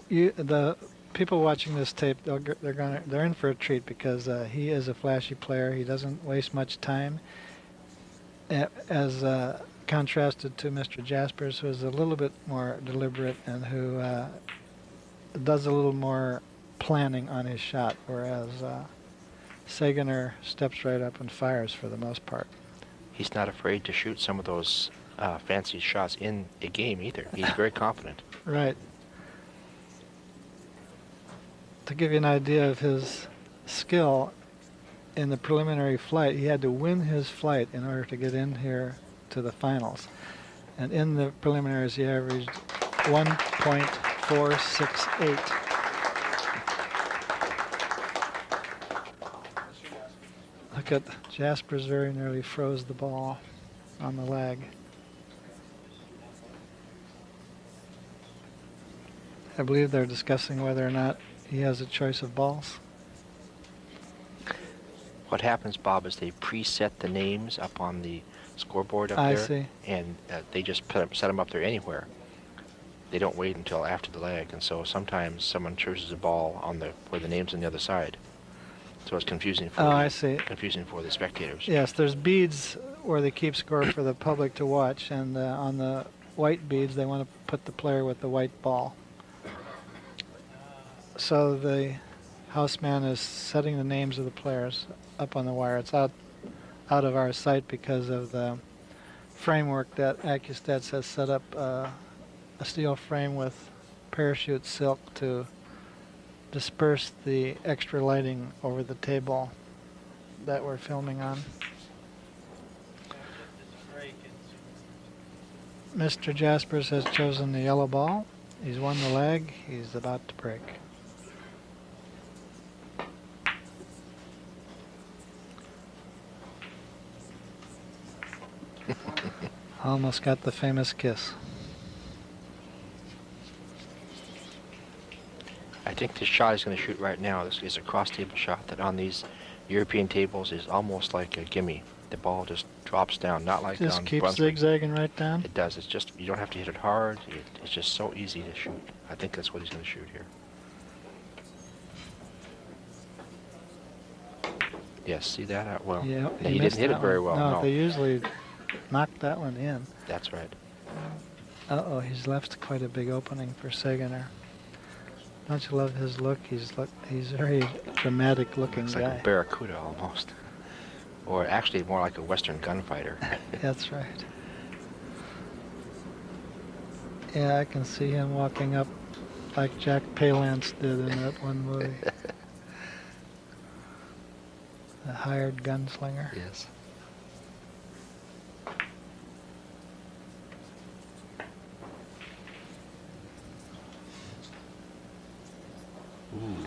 The people watching this tape, they're in for a treat because he is a flashy player. He doesn't waste much time, as contrasted to Mr. Jaspers, who is a little bit more deliberate and who does a little more planning on his shot, whereas Sagener steps right up and fires for the most part. He's not afraid to shoot some of those fancy shots in a game either. He's very confident. Right. To give you an idea of his skill, in the preliminary flight, he had to win his flight in order to get in here to the finals. And in the preliminaries, he averaged 1.468. Look at Jaspers very nearly froze the ball on the lag. I believe they're discussing whether or not he has a choice of balls. What happens, Bob, is they preset the names up on the scoreboard up there. I see. And they just set them up there anywhere. They don't wait until after the lag, and so sometimes someone chooses a ball on where the name's on the other side. So it's confusing for I see. Confusing for the spectators. Yes, there's beads where they keep score for the public to watch, and on the white beads they want to put the player with the white ball. So the houseman is setting the names of the players up on the wire. It's out of our sight because of the framework that Acustats has set up, a steel frame with parachute silk to disperse the extra lighting over the table that we're filming on. Mr. Jaspers has chosen the yellow ball. He's won the leg. He's about to break. Almost got the famous kiss. I think this shot he's going to shoot right now, this is a cross-table shot that on these European tables is almost like a gimme. The ball just drops down, not like just on keeps Brunswick. Zigzagging right down? It does. It's just, you don't have to hit it hard. It's just so easy to shoot. I think that's what he's going to shoot here. Yes, see that? Well, Yeah, he didn't hit it very well. No, they usually knock that one in. That's right. Uh-oh, he's left quite a big opening for Sagener. Don't you love his look? He's a very dramatic looking It's guy. like a barracuda almost. Or actually more like a Western gunfighter. That's right. Yeah, I can see him walking up like Jack Palance did in that one movie. The hired gunslinger. Yes.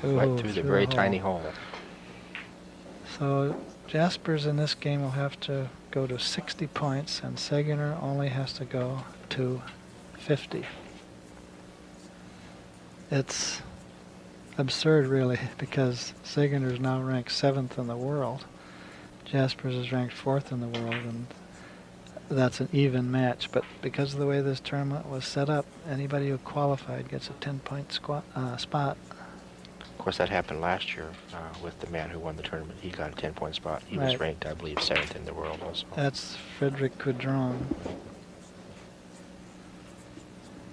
Ooh, right through the very tiny hole. So Jaspers in this game will have to go to 60 points, and Sagener only has to go to 50. It's absurd, really, because Sagener is now ranked 7th in the world. Jaspers is ranked 4th in the world, and that's an even match. But because of the way this tournament was set up, anybody who qualified gets a 10-point spot. Of course, that happened last year with the man who won the tournament. He got a 10-point spot. He was ranked, I believe, 7th in the world also. That's Frederick Coudron.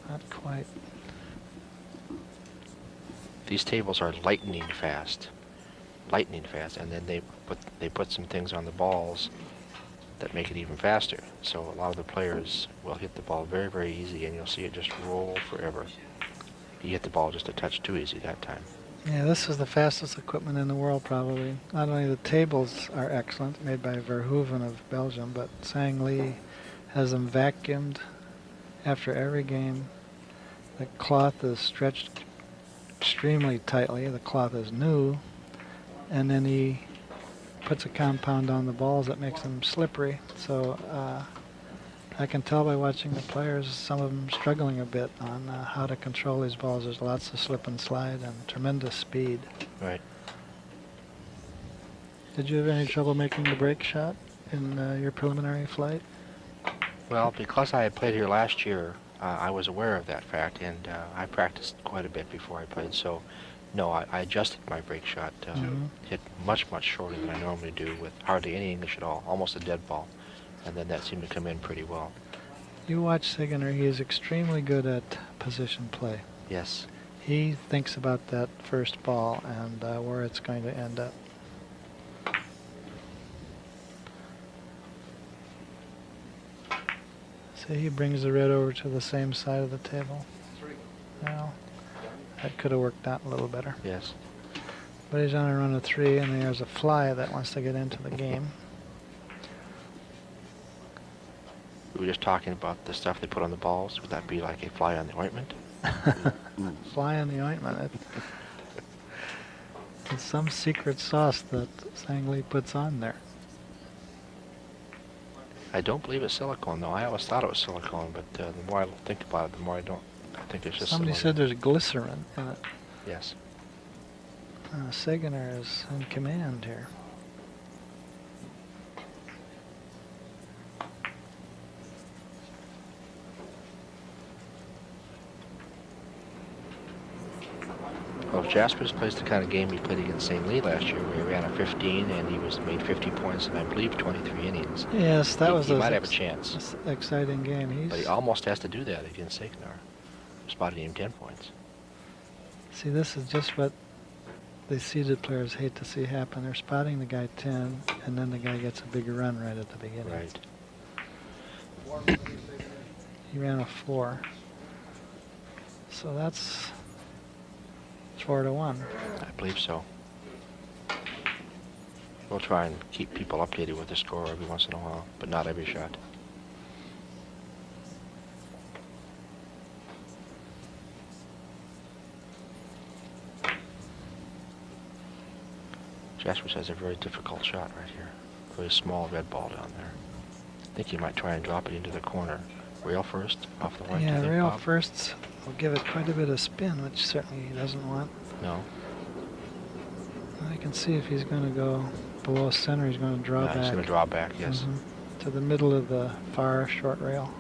Not quite. These tables are lightning fast, and then they put some things on the balls that make it even faster. So a lot of the players will hit the ball very, very easy, and you'll see it just roll forever. He hit the ball just a touch too easy that time. Yeah, this is the fastest equipment in the world, probably. Not only the tables are excellent, made by Verhoeven of Belgium, but Sang Lee has them vacuumed after every game. The cloth is stretched extremely tightly. The cloth is new, and then he puts a compound on the balls that makes them slippery. So I can tell by watching the players, some of them struggling a bit on how to control these balls. There's lots of slip and slide and tremendous speed. Right. Did you have any trouble making the break shot in your preliminary flight? Well, because I had played here last year, I was aware of that fact, and I practiced quite a bit before I played, so no, I adjusted my break shot, hit much, much shorter than I normally do with hardly any English at all, almost a dead ball, and then that seemed to come in pretty well. You watch Sigener, he is extremely good at position play. Yes. He thinks about that first ball and where it's going to end up. See, he brings the red over to the same side of the table. Well, that could have worked out a little better. Yes. But he's on a run of 3, and there's a fly that wants to get into the game. We were just talking about the stuff they put on the balls. Would that be like a fly on the ointment? Fly in the ointment. It's some secret sauce that Sang Lee puts on there. I don't believe it's silicone, though. I always thought it was silicone, but the more I think about it, the more I don't. I think it's just Somebody said there's glycerin in it. Yes. Sigener is in command here. Well, if Jaspers plays the kind of game he played against St. Lee last year, where he ran a 15 and he made 50 points in, I believe, 23 innings. Yes, that was he might have a chance. Exciting game. But he almost has to do that against Signar. Spotting him 10 points. See, this is just what the seeded players hate to see happen. They're spotting the guy 10, and then the guy gets a big run right at the beginning. Right. He ran a 4. So that's 4-1. I believe so. We'll try and keep people updated with the score every once in a while, but not every shot. Jaspers has a very difficult shot right here. Very small red ball down there. I think he might try and drop it into the corner. Rail first, off the white. Yeah, rail first will give it quite a bit of spin, which certainly he doesn't want. No. I can see if he's going to go below center, he's going to draw back. He's going to draw back, yes. To the middle of the far short rail.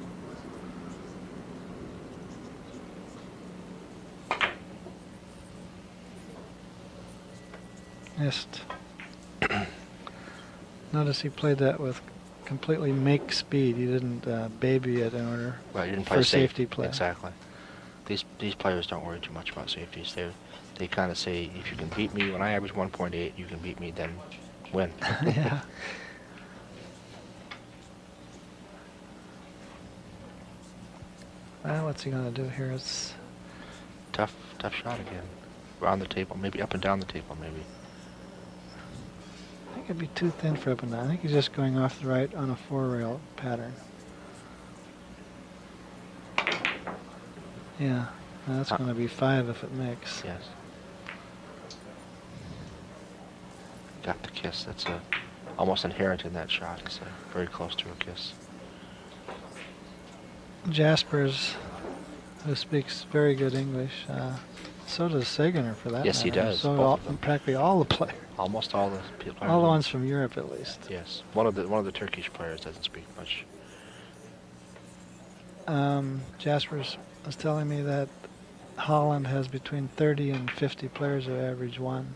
Missed. Notice he played that with completely make speed. He didn't baby it in order Right, you didn't play for safe. safety play. Exactly. These players don't worry too much about safeties. They kind of say, if you can beat me when I average 1.8, you can beat me, then win. Yeah. Well, what's he going to do here? It's Tough shot again. Around the table, maybe up and down the table, maybe. I think it'd be too thin for up and down. I think he's just going off the right on a 4-rail pattern. Yeah, that's going to be 5 if it makes. Yes. Got the kiss. That's almost inherent in that shot. It's very close to a kiss. Jaspers, who speaks very good English, so does Sigener for that Yes, matter. he does. So practically all the players. Almost all the people. All the ones from Europe, at least. Yes. One of the Turkish players doesn't speak much. Jaspers was telling me that Holland has between 30 and 50 players who average 1.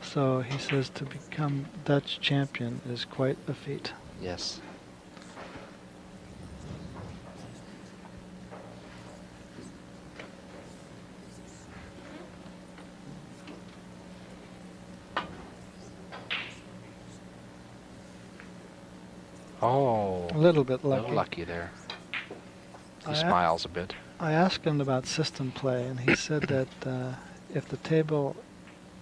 So he says to become Dutch champion is quite a feat. Yes. Oh. A little bit A lucky. little lucky there. He I- smiles a bit. I asked him about system play, and he said that if the table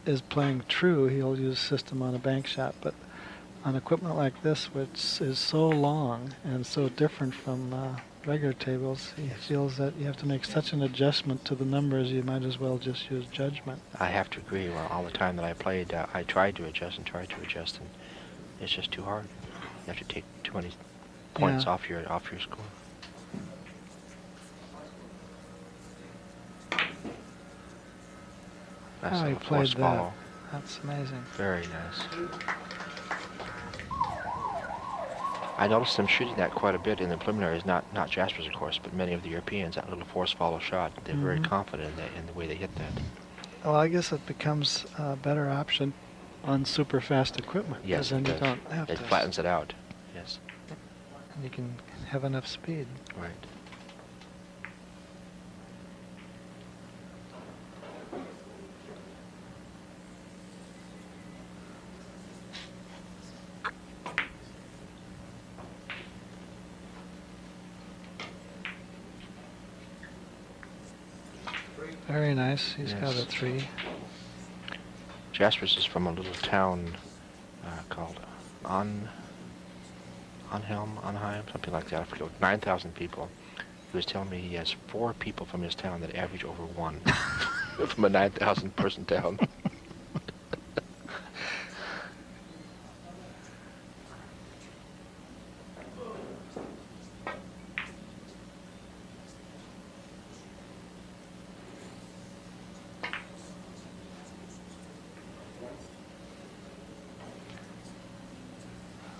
is playing true, he'll use system on a bank shot. But on equipment like this, which is so long and so different from regular tables, he feels that you have to make such an adjustment to the numbers, you might as well just use judgment. I have to agree. Well, all the time that I played, I tried to adjust, and it's just too hard. You have to take too many points Yeah. off your score. Nice How he little played force that. follow. That's That's amazing. very nice. I noticed them shooting that quite a bit in the preliminaries, not Jaspers, of course, but many of the Europeans, that little force follow shot. They're very Mhm. confident in the way they hit that. Well, I guess it becomes a better option on super fast equipment. Yes, Then it you does. don't have It to. flattens it out. Yes, And you can have enough speed. right. Very nice. He's got a Yes. 3. Jaspers is from a little town called Onheim, something like that. I forget. 9,000 people. He was telling me he has 4 people from his town that average over 1 from a 9,000 person town.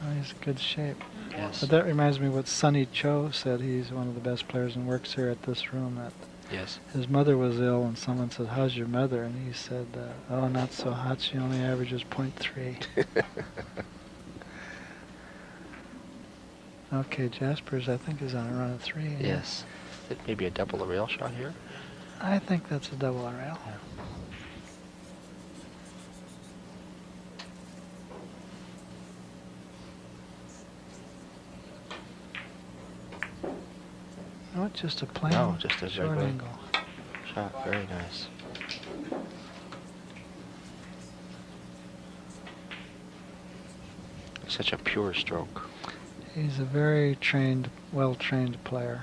Oh, he's in good shape. Yes. But that reminds me what Sonny Cho said. He's one of the best players and works here at this room. That Yes. his mother was ill, and someone said, "How's your mother?" And he said, "Oh, not so hot. She only averages .3." Okay, Jaspers, I think, is on a run of 3. Yes. It may be a double rail shot here. I think that's a double rail. Yeah. No, it's just a plain No, just a short regular angle. shot. Very nice. Such a pure stroke. He's a very trained, well-trained player.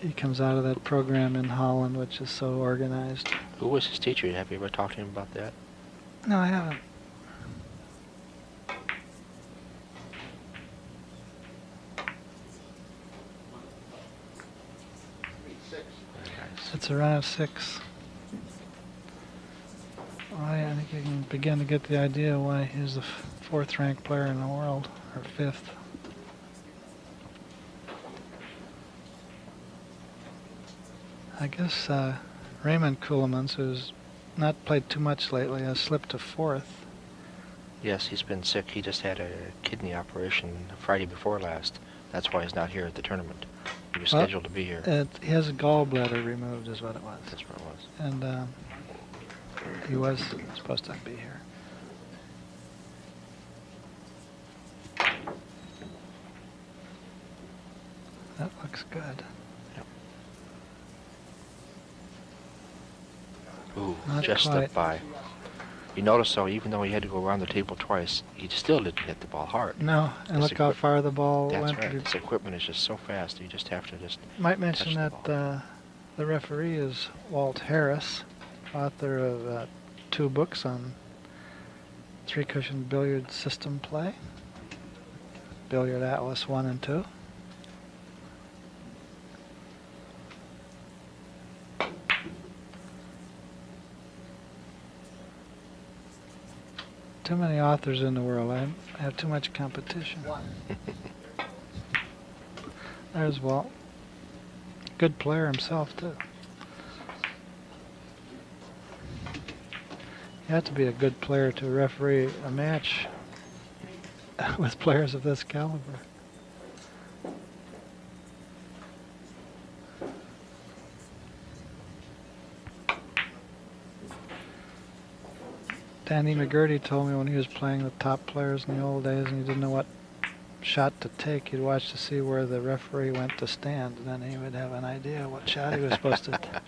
He comes out of that program in Holland, which is so organized. Who was his teacher? Have you ever talked to him about that? No, I haven't. Very nice. It's a run of 6. I think you can begin to get the idea why he's the 4th-ranked player in the world, or 5th. I guess Raymond Ceulemans, who's not played too much lately, has slipped to 4th. Yes, he's been sick. He just had a kidney operation Friday before last. That's why he's not here at the tournament. He was Well, scheduled to be here. He has a gallbladder removed, is what it was. That's what it was. And he was supposed to be here. That looks good. Ooh, Not just quite. up by. You notice, though, even though he had to go around the table twice, he still didn't hit the ball hard. No, and This look how far the ball That's went. right. This equipment is just so fast. You just have to just. Might mention touch the that the referee is Walt Harris, author of 2 books on 3-cushion billiard system play. Billiard Atlas 1 and 2. Too many authors in the world. I have too much competition. There's Walt. Good player himself, too. You have to be a good player to referee a match with players of this caliber. Danny McGurdy told me when he was playing the top players in the old days and he didn't know what shot to take, he'd watch to see where the referee went to stand, and then he would have an idea what shot he was supposed to take.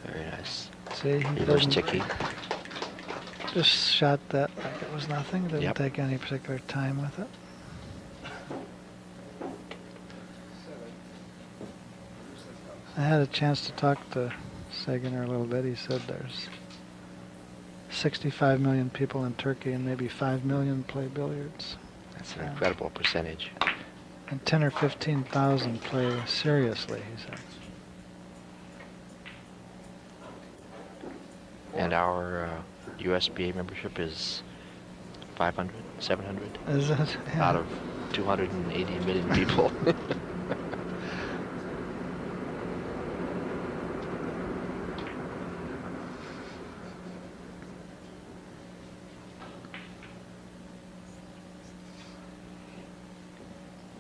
Very nice. See, he Reverse didn't- ticky. just shot that like it was nothing. Didn't Yep. take any particular time with it. I had a chance to talk to Sagan a little bit. He said there's 65 million people in Turkey and maybe 5 million play billiards. That's an Yeah. incredible percentage. And 10 or 15,000 play seriously, he said. And our USBA membership is 500, 700 Is it? Yeah. out of 280 million people.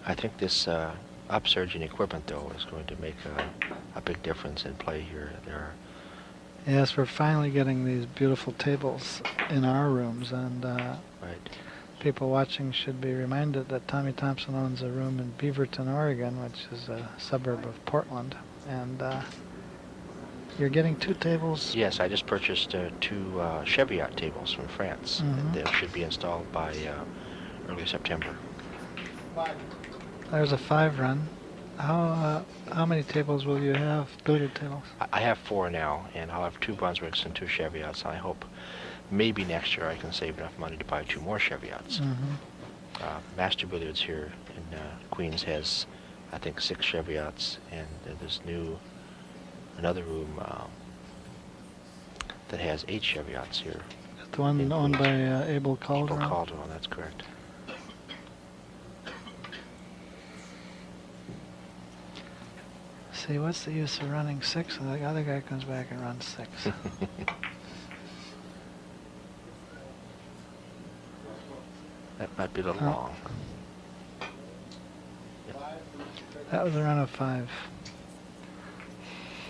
I think this upsurge in equipment, though, is going to make a big difference in play here. Yes, we're finally getting these beautiful tables in our rooms, and Right. people watching should be reminded that Tommy Thompson owns a room in Beaverton, Oregon, which is a suburb of Portland, and you're getting 2 tables. Yes, I just purchased 2 Cheviot tables from France. Mhm. They should be installed by early September. There's a 5 run. How many tables will you have? Billiard tables? I have 4 now, and I'll have 2 Brunswicks and 2 Cheviots. I hope maybe next year I can save enough money to buy 2 more Cheviots. Master Billiards here in Queens has, I think, 6 Cheviots, and there's another room that has 8 Cheviots here. The one In owned by Queens. Abel Calderon? Abel Calderon, that's correct. See, what's the use of running 6 and the other guy comes back and runs 6? That might be a little Oh. long. That was a run of 5.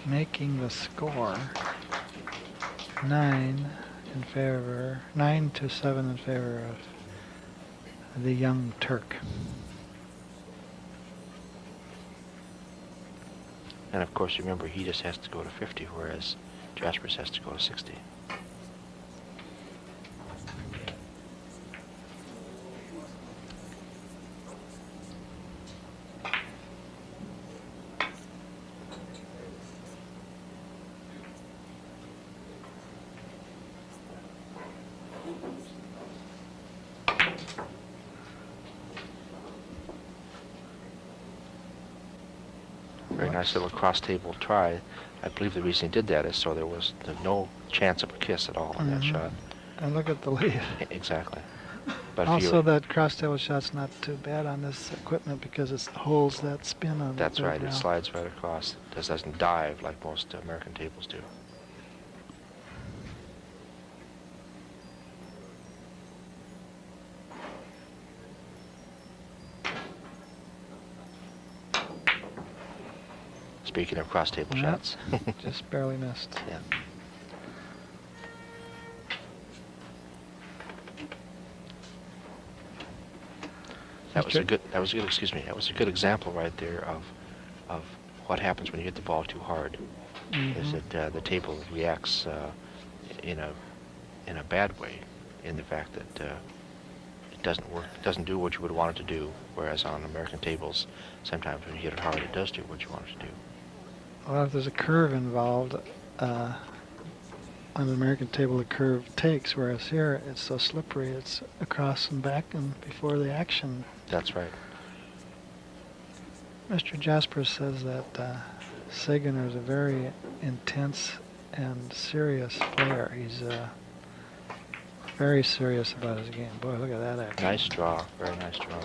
Making the score 9 to 7 in favor of the young Turk. And of course, remember, he just has to go to 50, whereas Jaspers has to go to 60. Very nice little cross-table try. I believe the reason he did that is so there was no chance of a kiss at all on that Mhm. shot. And look at the lead. Exactly. But if Also, you, that cross-table shot's not too bad on this equipment because it holds that spin on that's the right, third it rail. slides right across. It doesn't dive like most American tables do. Speaking of cross-table Yep. shots. Just barely missed. Yeah. That was a good. Excuse me. That was a good example right there of what happens when you hit the ball too hard. Is Mhm. that the table reacts in a bad way, in the fact that it doesn't work. It doesn't do what you would want it to do. Whereas on American tables, sometimes when you hit it hard, it does do what you want it to do. Well, if there's a curve involved, on an American table, the curve takes, whereas here it's so slippery, it's across and back and before the action. That's right. Mr. Jasper says that Sagan is a very intense and serious player. He's very serious about his game. Boy, look at that action. Nice draw. Very nice draw.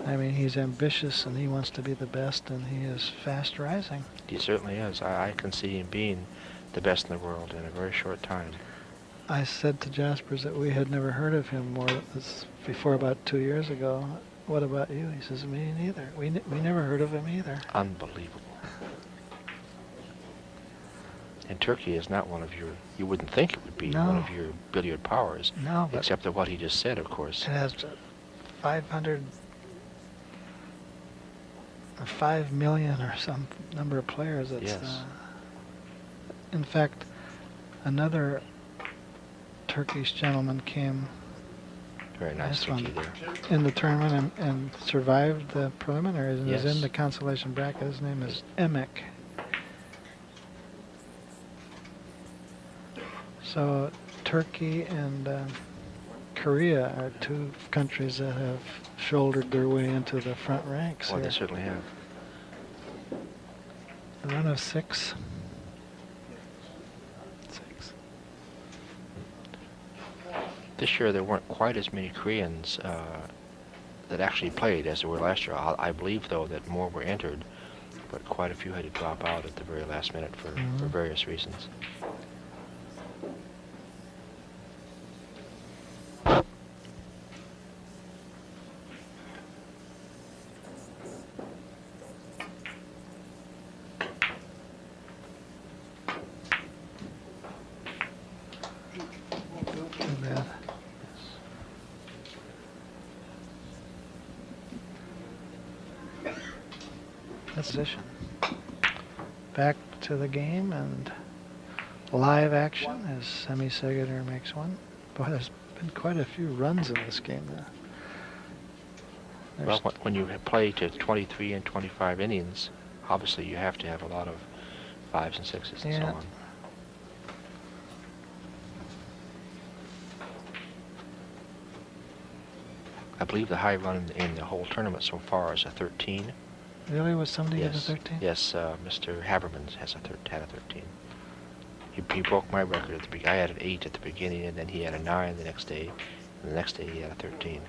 I mean, he's ambitious and he wants to be the best, and he is fast rising. He certainly is. I can see him being the best in the world in a very short time. I said to Jaspers that we had never heard of him before about 2 years ago. What about you? He says, me neither. We never heard of him either. Unbelievable. And Turkey is not one of you wouldn't think it would be No. one of your billiard powers, No, but except that what he just said, of course. it has 500 or 5 million or some number of players. It's, Yes. in fact, another Turkish gentleman came Very nice Nice Turkey one. there. in the tournament and survived the preliminaries and is Yes. in the consolation bracket. His name is Emek. So So Turkey and Korea are two countries that have shouldered their way into the front ranks Well, they here. certainly have. A run of 6. 6. This year there weren't quite as many Koreans that actually played as there were last year. I believe, though, that more were entered, but quite a few had to drop out at the very last minute for various reasons. Too bad. That's position. Back to the game and live action as Semi Segater makes one. Boy, there's been quite a few runs in this game now. Well, when you play to 23 and 25 innings, obviously you have to have a lot of 5s and 6s and so Yeah. on. I believe the high run in the whole tournament so far is a 13. Really, was somebody at a Yes, 13? yes. Mr. Haberman has had a 13. He broke my record at the beginning. I had an 8 at the beginning, and then he had a 9 the next day, and the next day he had a 13.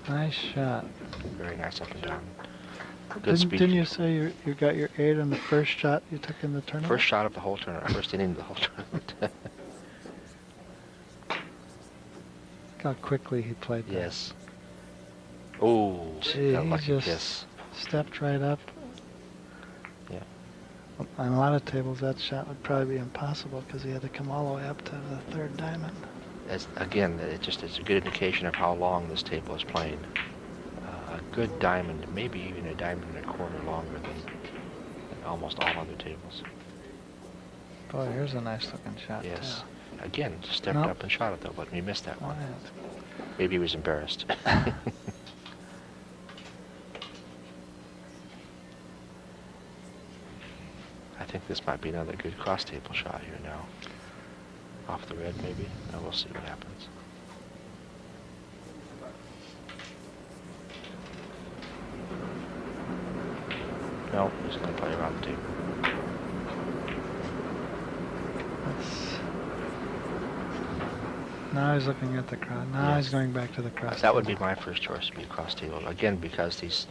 Nice shot. Very nice up and down. Good speed. Didn't you say you got your 8 on the first shot you took in the tournament? First shot of the whole tournament. First inning of the whole tournament. Look how quickly he played that. Yes. Oh, Gee, got he lucky just kiss. stepped right up. Yeah. On a lot of tables, that shot would probably be impossible because he had to come all the way up to the third diamond. Again, it's a good indication of how long this table is playing. A good diamond, maybe even a diamond and a quarter longer than almost all other tables. Boy, here's a nice looking shot, Yes. too. Again, just stepped Nope. up and shot it though, but he missed that Oh, one. yeah. Maybe he was embarrassed. I think this might be another good cross table shot here now. Off the red, maybe. We'll see what happens. No, he's going to play around the table. Now he's looking at the cross. Now Yes. he's going back to the cross. That would be table. my first choice, to be cross table. Again, because these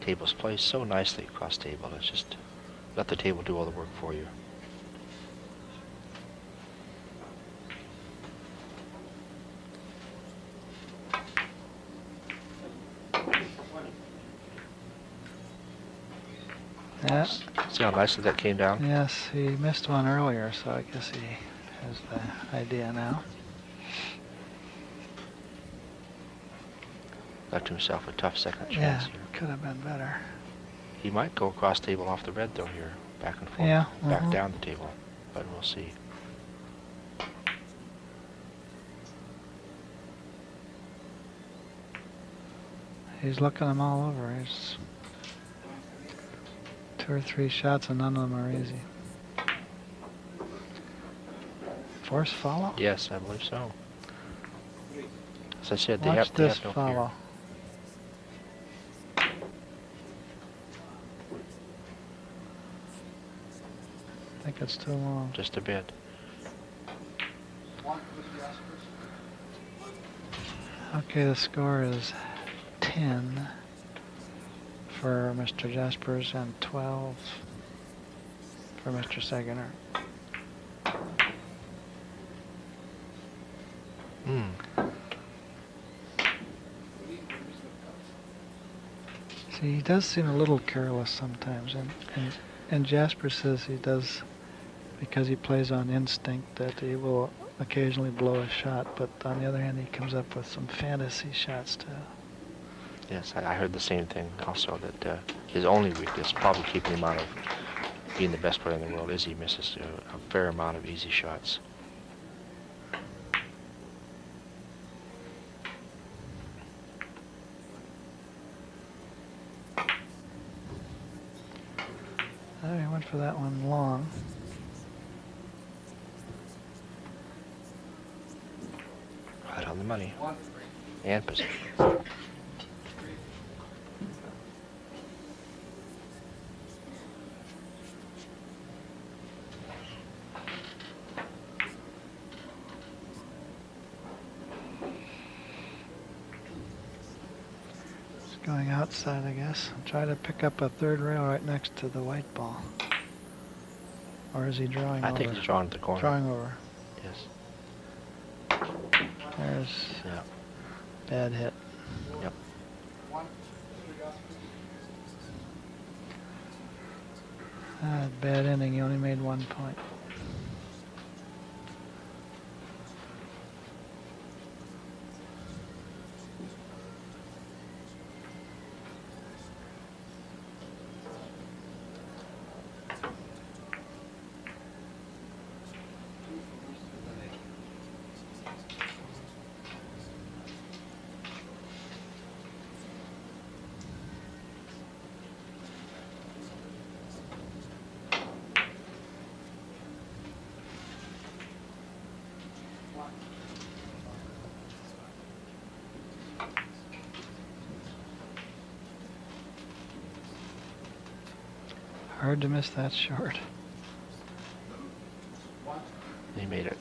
tables play so nicely cross table. It's just let the table do all the work for you. Yeah. See how nicely that came down? Yes, he missed one earlier, so I guess he has the idea now. Left himself a tough second Yeah, chance here. could have been better. He might go across table off the red though here, back and forth, Yeah, back down the table, but we'll see. He's looking them all over. He's 2 or 3 shots and none of them are easy. Force follow? Yes, I believe so. As I said, they Watch have this no follow. fear. I think it's too long. Just a bit. Okay, the score is 10 for Mr. Jaspers and 12 for Mr. Sagener. Hmm. See, he does seem a little careless sometimes, and Jasper says he does because he plays on instinct that he will occasionally blow a shot, but on the other hand, he comes up with some fantasy shots too. Yes, I heard the same thing also, that his only weakness, probably keeping him out of being the best player in the world, is he misses a fair amount of easy shots. Oh, he went for that one long. on the money. And position. It's going outside, I guess. Try to pick up a third rail right next to the white ball. Or is he drawing I over? think he's drawing to the corner. Drawing over. Yes. There's Yeah. bad hit. Yep. Bad inning. He only made 1 point. Hard to miss that short. He made it.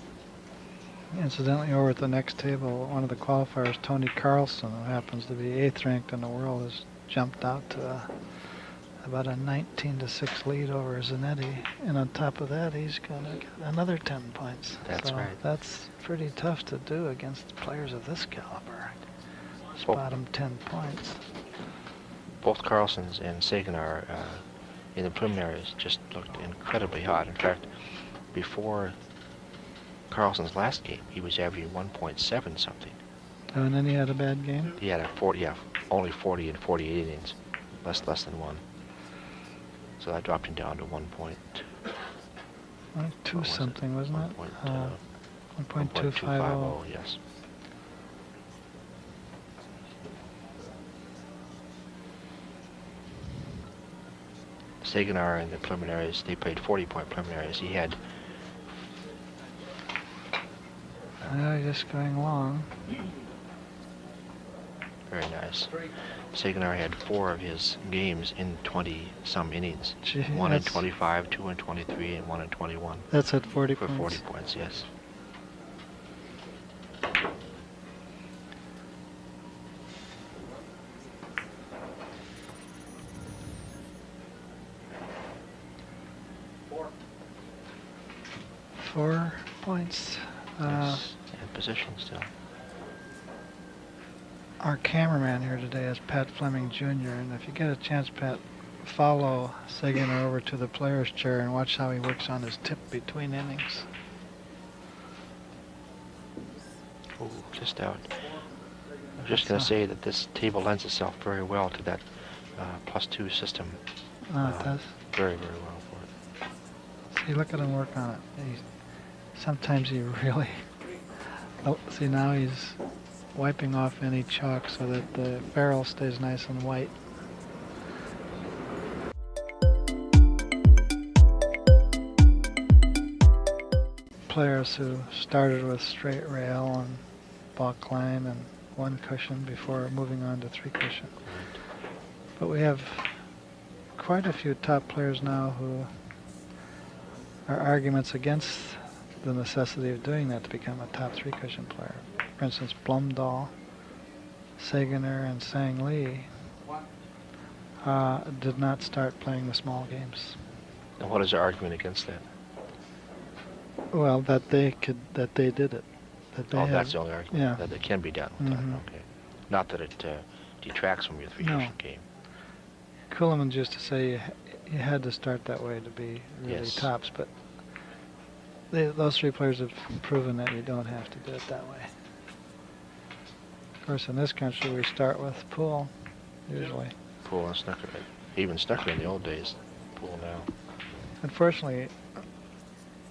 Incidentally, over at the next table, one of the qualifiers, Tony Carlson, who happens to be 8th ranked in the world, has jumped out to about a 19-6 lead over Zanetti. And on top of that, he's going to get another 10 points. That's so right. That's pretty tough to do against players of this caliber. Spot him 10 points. Both Carlsons and Sagan in the preliminaries just looked incredibly hot. In fact, before Carlson's last game, he was averaging 1.7 something. Oh, and then he had a bad game? He had only 40 and 48 innings, less than one. So that dropped him down to 1.2 something, wasn't it? 1.250. 1.250, yes. Sagan in the preliminaries, they played 40-point preliminaries. He had just going long. very nice. Sagan had 4 of his games in 20-some innings. Gee, 1 in that's- 25, 2 in 23, and 1 in 21. That's at 40 For points. 40 points, yes. Four points. Yes, and position still. Our cameraman here today is Pat Fleming Jr. And if you get a chance, Pat, follow Sagan over to the player's chair and watch how he works on his tip between innings. Oh, just out. I was just going to say that this table lends itself very well to that +2 system. It does. Very, very well for it. See, look at him work on it. Sometimes he really... Oh, see, now he's wiping off any chalk so that the barrel stays nice and white. Players who started with straight rail and balk line and 1 cushion before moving on to 3 cushion. But we have quite a few top players now who are arguments against the necessity of doing that to become a top 3 cushion player. For instance, Blumdahl, Sagener, and Sang Lee did not start playing the small games. And what is the argument against that? Well, that they did it. That they That's the only argument, yeah. that it can be done with Mhm. that. Okay. Not that it detracts from your 3 No. cushion game. Kuhlman used to say you had to start that way to be really Yes. tops, but those 3 players have proven that you don't have to do it that way. Of course, in this country, we start with pool, usually. Pool and snooker. Even snooker in the old days. Pool now. Unfortunately,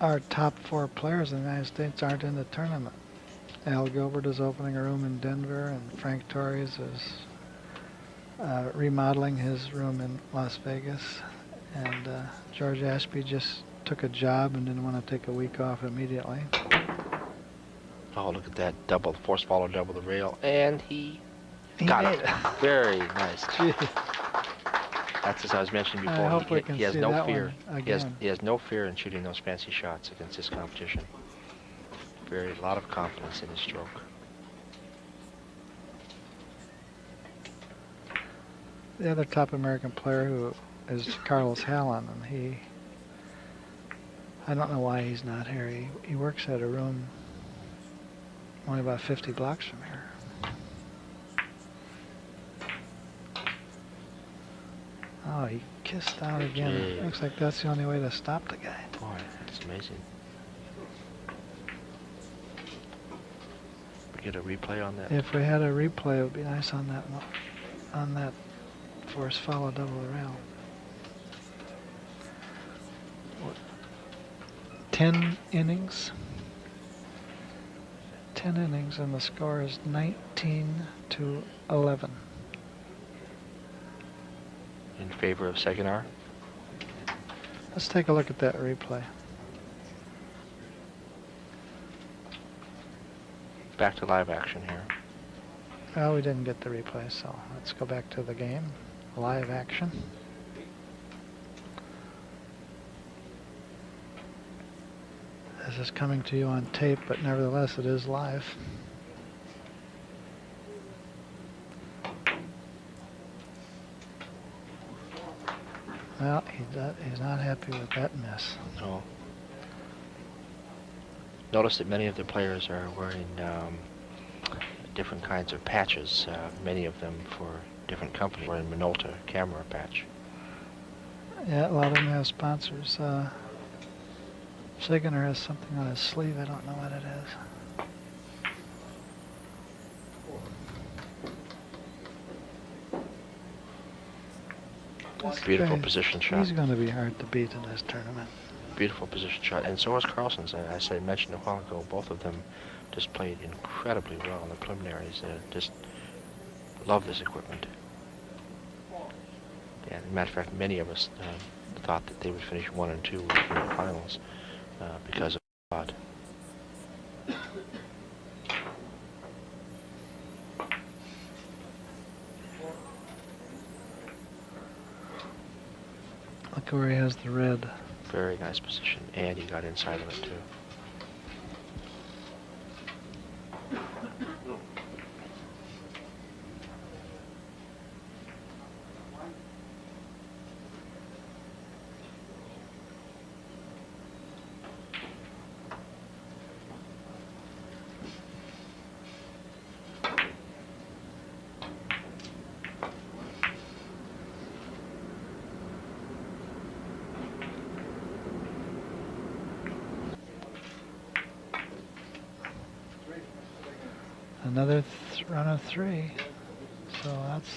our top 4 players in the United States aren't in the tournament. Al Gilbert is opening a room in Denver, and Frank Torres is remodeling his room in Las Vegas. And George Ashby just took a job and didn't want to take a week off immediately. Oh, look at that double force follow, double the rail, and he He got made it. Very nice. Gee, That's as I was mentioning I before. hope we can He has see no that fear. one He has again. no fear in shooting those fancy shots against his competition. A lot of confidence in his stroke. The other top American player who is Carlos Hallen, and I don't know why he's not here. He works at a room only about 50 blocks from here. Oh, he kissed out again. Gee. Looks like that's the only way to stop the guy. Boy, that's amazing. We get a replay on that. If we had a replay, it would be nice on that force follow double the rail. 10 innings. 10 innings, and the score is 19-11. In favor of Seguinar. Let's take a look at that replay. Back to live action here. Well, we didn't get the replay, so let's go back to the game. Live action. This is coming to you on tape, but nevertheless it is live. Well, he's not happy with that miss. No. Notice that many of the players are wearing different kinds of patches, many of them for different companies. We're in Minolta camera patch. Yeah, a lot of them have sponsors. Seguinar has something on his sleeve. I don't know what it is. This Beautiful guy, position shot. He's going to be hard to beat in this tournament. Beautiful position shot, and so was Carlson's. As I mentioned a while ago, both of them just played incredibly well in the preliminaries. Just love this equipment. And as a matter of fact, many of us thought that they would finish 1 and 2 in the finals because of God. Look where he has the red. Very nice position, and he got inside of it too. Another run of 3. So that's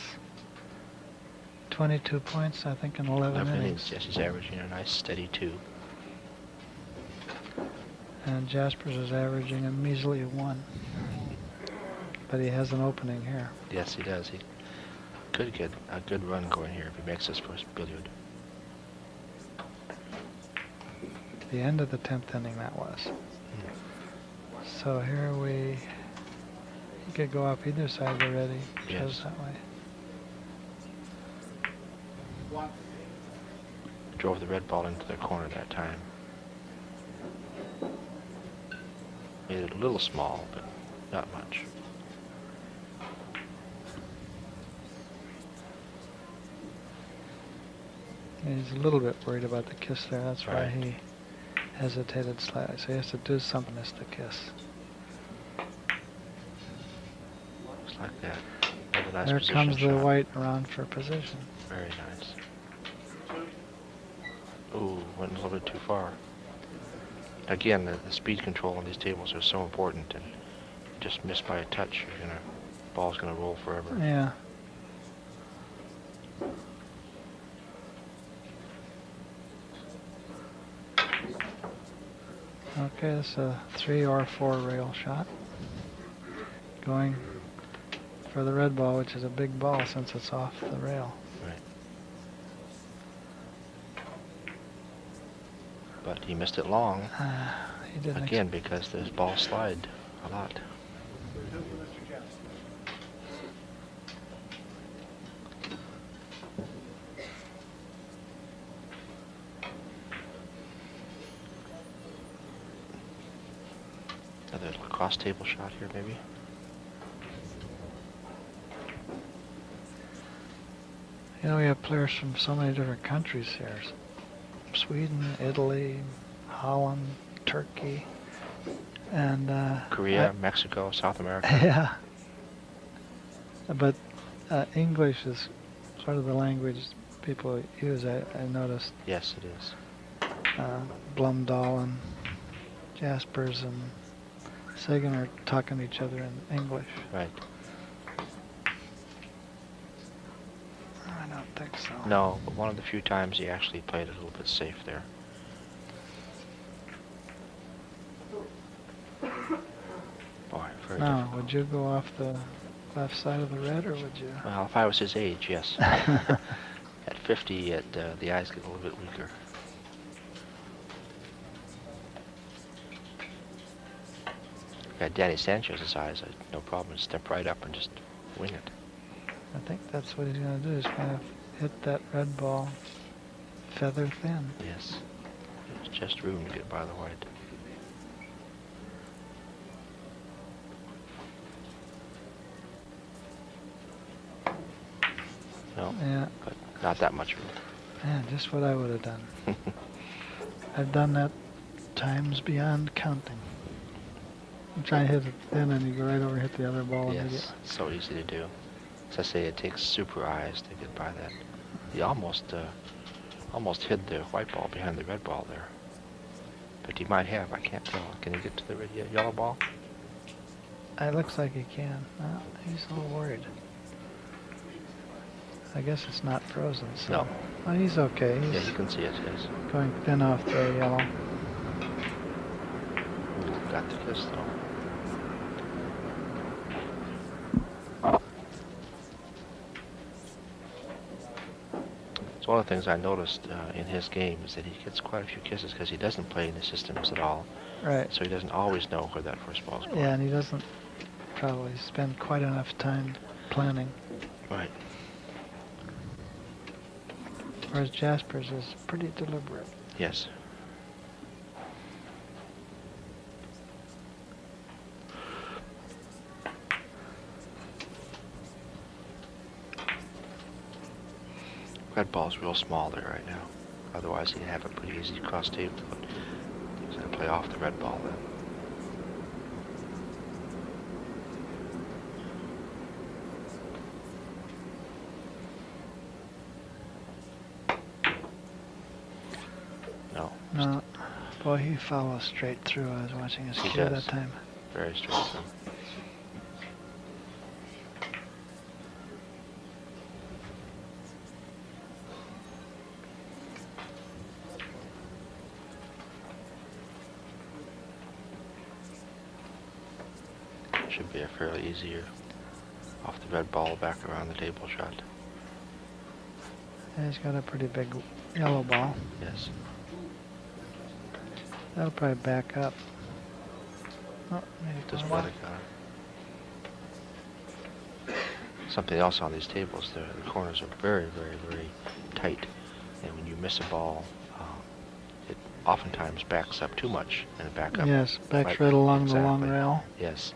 22 points, I think, in 11 innings. Yes, he's averaging a nice steady 2. And Jaspers is averaging a measly 1. But he has an opening here. Yes, he does. He could get a good run going here if he makes his first billiard. The end of the 10th inning, that was. So here he could go up either side already. Yes. Goes that way. Drove the red ball into the corner that time. Made it a little small, but not much. He's a little bit worried about the kiss there. That's why Right. he hesitated slightly. So he has to do something to miss the kiss. Just like that. Another nice There position comes the shot. white around for position. Very nice. Ooh, went a little bit too far. Again, the speed control on these tables are so important, and just missed by a touch, ball's gonna roll forever. Yeah. Okay, it's a 3 or 4 rail shot. Going for the red ball, which is a big ball since it's off the rail. Right. But he missed it long, He didn't again, because the ball slid a lot. Another lacrosse table shot here, maybe. You know, we have players from so many different countries here. Sweden, Italy, Holland, Turkey, and Korea, Mexico, South America. yeah. But English is sort of the language people use. I noticed Yes, it is. Blumdahl and Jaspers and Sagan are talking to each other in English. Right. I don't think so. No, but one of the few times he actually played a little bit safe there. Boy, very Now, difficult. would you go off the left side of the red, or would you? Well, if I was his age, yes. At 50, the eyes get a little bit weaker. Got Danny Sanchez's eyes, no problem. Step right up and just wing it. I think that's what he's going to do. He's going to hit that red ball feather thin. Yes. There's just room to get by the white. No, Yeah, but not that much room. yeah, just what I would have done. I've done that times beyond counting. You try and hit it thin, and you go right over and hit the other ball Yes, immediately. so easy to do. As I say, it takes super eyes to get by that. He almost hid the white ball behind the red ball there. But he might have, I can't tell. Can he get to the red, yellow ball? It looks like he can. Well, he's a little worried. I guess it's not frozen, so. No. Well, he's okay. Yeah, He's you can see it, yes. going thin off the yellow. Ooh, got the kiss though. It's one of the things I noticed in his game is that he gets quite a few kisses because he doesn't play in the systems at all. Right. So he doesn't always know where that first ball's going. Yeah, and he doesn't probably spend quite enough time planning. Right. Whereas Jaspers is pretty deliberate. Yes. Red ball's real small there right now. Otherwise he'd have a pretty easy cross table, but he's gonna play off the red ball then. No. No, boy, he follows straight through. I was watching his He cue does. that time. Very straight through. Should be a fairly easier off the red ball back around the table shot. Yeah, he's got a pretty big yellow ball. Yes. That'll probably back up. Oh, maybe Just come let on. it go. Something else on these tables, the corners are very, very, very tight. And when you miss a ball, it oftentimes backs up too much and it back up. Yes, backs right along the long Exactly. rail. Yes.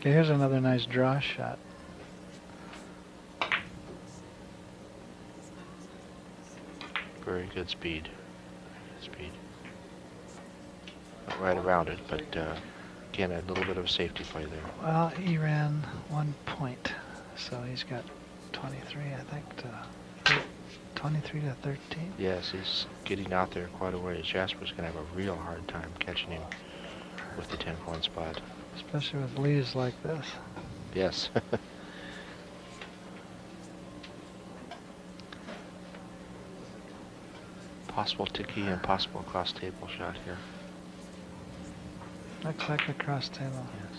Okay, here's another nice draw shot. Very good speed. Good speed. Not right around it, but again, a little bit of a safety play there. Well, he ran 1 point, so he's got 23, I think, to 23 to 13. Yes, he's getting out there quite a ways. Jasper's going to have a real hard time catching him with the 10-point spot. Especially with leaves like this. Yes. Possible ticky and possible cross table shot here. Looks like a cross table. Yes.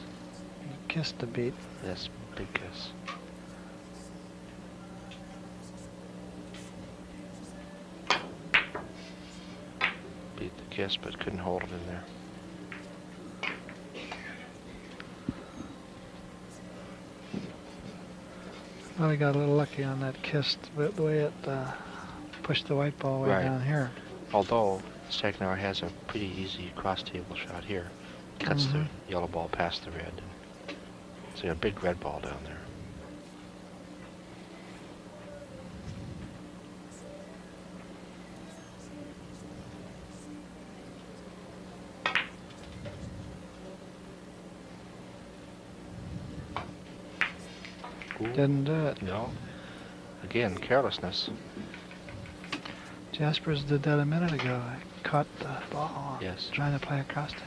He kissed a beat. Yes, big kiss. Beat the kiss, but couldn't hold it in there. Well, we got a little lucky on that kiss, the way it pushed the white ball way Right. down here. Although Sagnar has a pretty easy cross table shot here. Cuts the yellow ball past the red. So you got a big red ball down there. Ooh, Didn't do it. no. Again, carelessness. Jaspers did that a minute ago. I caught the ball Yes. trying to play a cross table.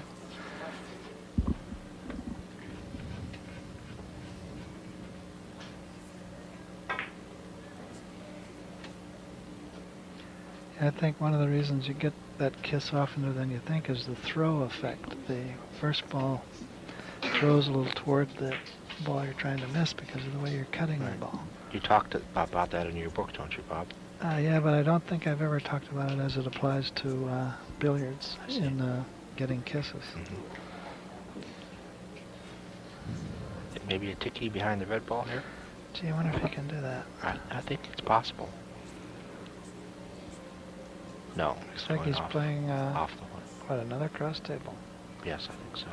I think one of the reasons you get that kiss oftener than you think is the throw effect. The first ball throws a little toward the ball you're trying to miss because of the way you're cutting the Right. ball. You talked about that in your book, don't you, Bob? Yeah, but I don't think I've ever talked about it as it applies to billiards I see. in getting kisses. Maybe a ticky behind the red ball here? Gee, I wonder if you can do that. I think it's possible. No, Looks like going he's off, playing, off the one. what, another cross table? Yes, I think so.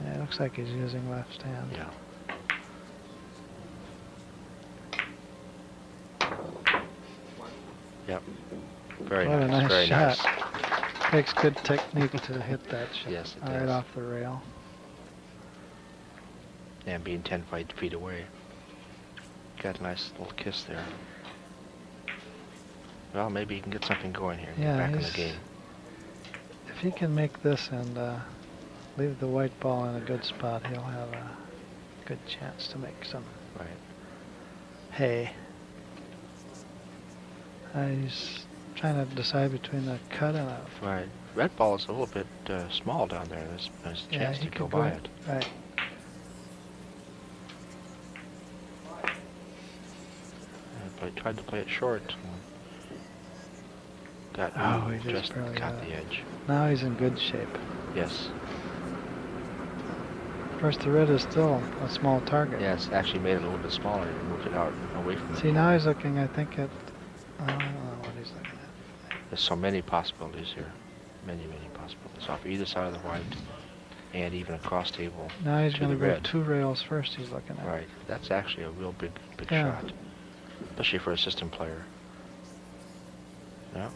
Yeah, it looks like he's using left hand. Yeah. Yep. Very What a nice. nice Very shot. nice. Takes good technique to hit that shot Yes, it right does. off the rail. And being 10 feet away. Got a nice little kiss there. Well, maybe he can get something going here and Yeah, get back in the he's- game. If he can make this and leave the white ball in a good spot, he'll have a good chance to make some Right. hay. He's trying to decide between a cut and a... Right. Red ball is a little bit small down there. There's a chance he to go could by it. Right. But he tried to play it short. Got Oh, he just just barely got got the it. edge. Now he's in good shape. Yes. Of course, the red is still a small target. Yes, actually made it a little bit smaller and moved it out away from See, the now he's looking, I think, at... I don't know what he's looking at. There's so many possibilities here. Many possibilities. Off either side of the white and even across table Now he's to going the to go red. 2 rails first, he's looking at. Right. That's actually a real big Yeah. shot. Especially for a system player. Yeah.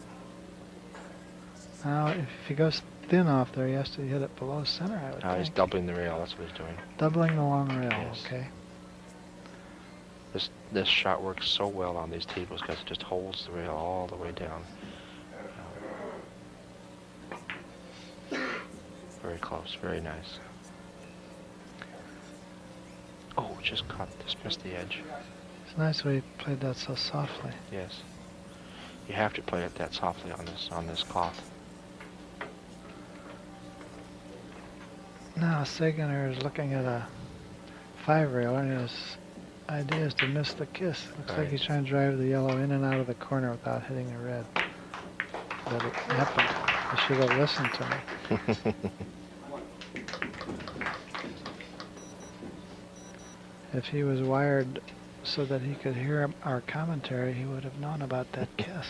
Now, if he goes thin off there, he has to hit it below center, I would Now he's think. doubling the rail. That's what he's doing. Doubling the long rail, Yes. okay. This shot works so well on these tables because it just holds the rail all the way down. Very close. Very nice. Oh, just missed the edge. It's nice the way he played that so softly. Yes. You have to play it that softly on this cloth. Now Sagener is looking at a 5 rail, and his idea is to miss the kiss. Looks like Right. he's trying to drive the yellow in and out of the corner without hitting the red. But it happened. He should have listened to me. If he was wired so that he could hear our commentary, he would have known about that kiss.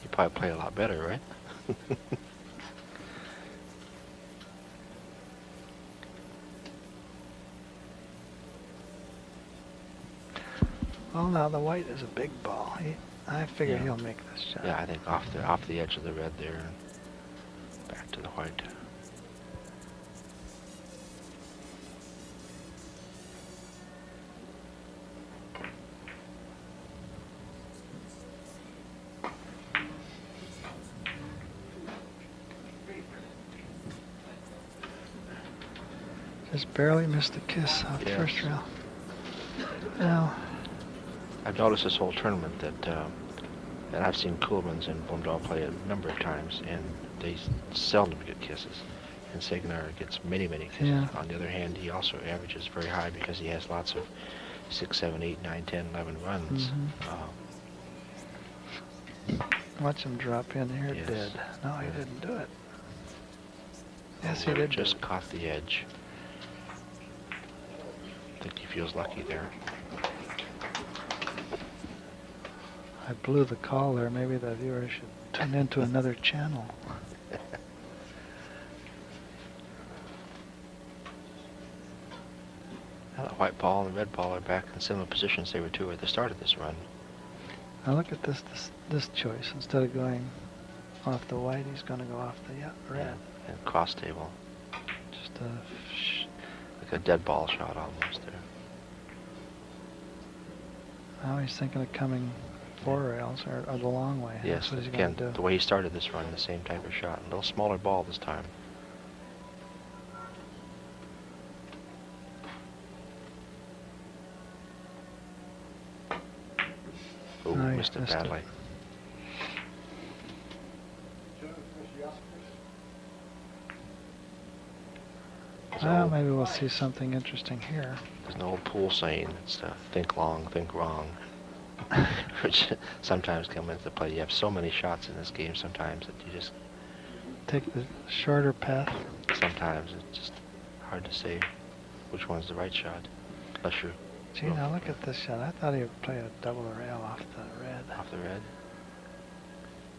You probably play a lot better, right? Well, now the white is a big ball. I figure Yeah. he'll make this shot. Yeah, I think off the edge of the red there, and back to the white. Just barely missed the kiss off the Yes. first rail. Now, I've noticed this whole tournament that, and I've seen Kuhlmans and Blumdahl play a number of times, and they seldom get kisses. And Sagnar gets many kisses. Yeah. On the other hand, he also averages very high because he has lots of 6, 7, 8, 9, 10, 11 runs. watch him drop in here Yes. dead. No, he Yeah. didn't do it. Yes, he did. Just caught the edge. I think he feels lucky there. I blew the call there. Maybe the viewer should tune into another channel. Now the white ball and the red ball are back in similar positions they were to at the start of this run. Now look at this choice. Instead of going off the white, he's going to go off the red. And cross table. Just Like a dead ball shot almost there. now he's thinking of coming 4 rails or the long way. Yes, That's what he's again, going to do. the way he started this run, the same type of shot. A little smaller ball this time. Ooh, No, he missed it missed it. badly. Well, maybe we'll see something interesting here. There's an old pool saying, it's think long, think wrong. Which sometimes come into play. You have so many shots in this game sometimes that you just, Take the shorter path. sometimes it's just hard to say which one's the right shot. Unless you're Gee, now look at this shot. I thought he would play a double rail off the red. off the red.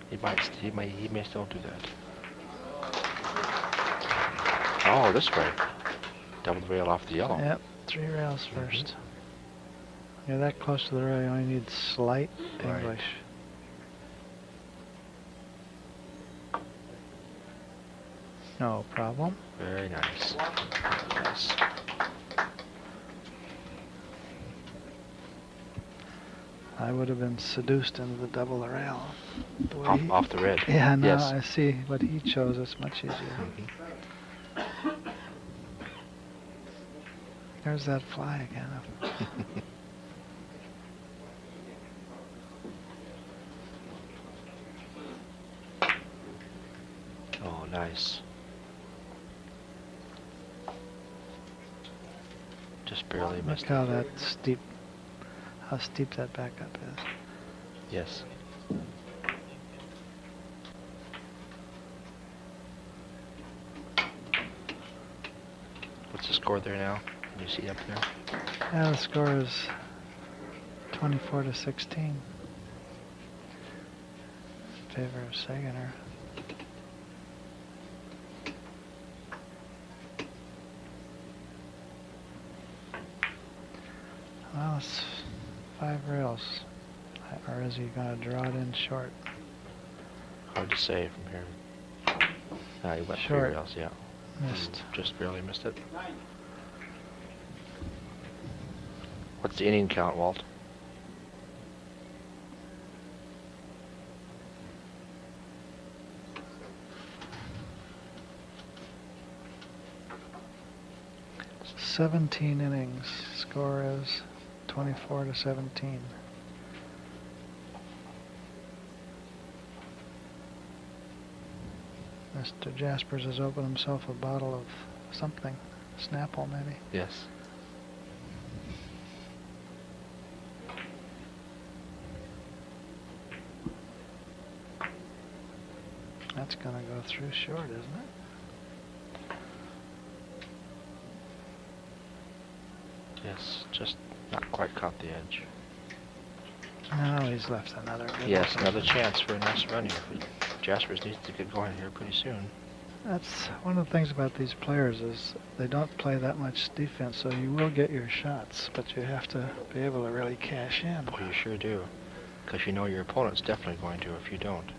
He may still do that. Oh, this way. Double rail off the yellow. Yep, 3 rails first. You're that close to the rail, you only need slight Right. English. No problem. Very nice. Nice. I would have been seduced into the double rail. The way he- Off the red. Yeah, now Yes. I see what he chose. It's much easier. Mhm. There's that fly again. Oh, nice. Just barely Look missed how it. how steep that back up is. Yes. What's the score there now? Can you see up there? Yeah, the score is 24-16 in favor of Sagener. Well, it's 5 rails. Or is he going to draw it in short? Hard to say from here. He went 3 Short. rails, yeah. Missed. Just barely missed it. What's the inning count, Walt? "17 innings. Score is 24-17. Mr. Jaspers has opened himself a bottle of something. Snapple, maybe. Yes. That's going to go through short, isn't it? Yes, just not quite caught the edge. No, he's left another good Yes, opening. another chance for a nice run here. Jaspers needs to get going here pretty soon. That's one of the things about these players is they don't play that much defense, so you will get your shots, but you have to be able to really cash in. Boy, you sure do. Because you know your opponent's definitely going to if you don't.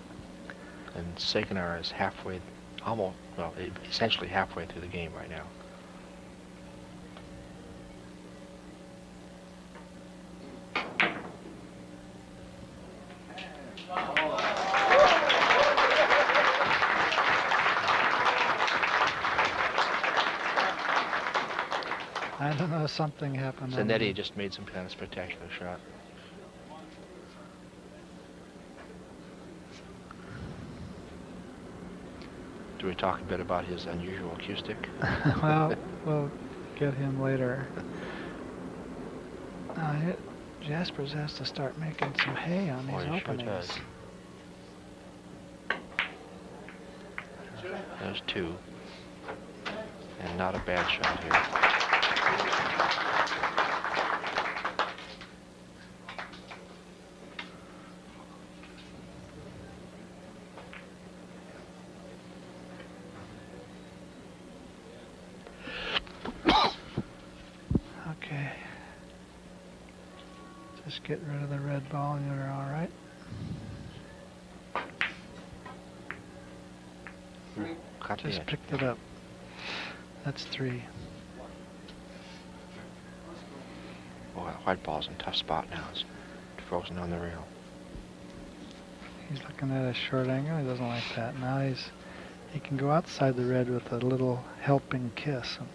And Sagenar is halfway, almost, well, essentially halfway through the game right now. I don't know, something happened. on Zanetti the- just made some kind of spectacular shot. Do we talk a bit about his unusual cue stick? Well, we'll get him later. Jaspers has to start making some hay on Boy, these he sure openings. does. There's 2. And not a bad shot here. Just get rid of the red ball and you're all right. Caught the Just edge. picked it up. That's 3. Oh, that white ball's in a tough spot now. It's frozen on the rail. He's looking at a short angle. He doesn't like that. Now he can go outside the red with a little helping kiss and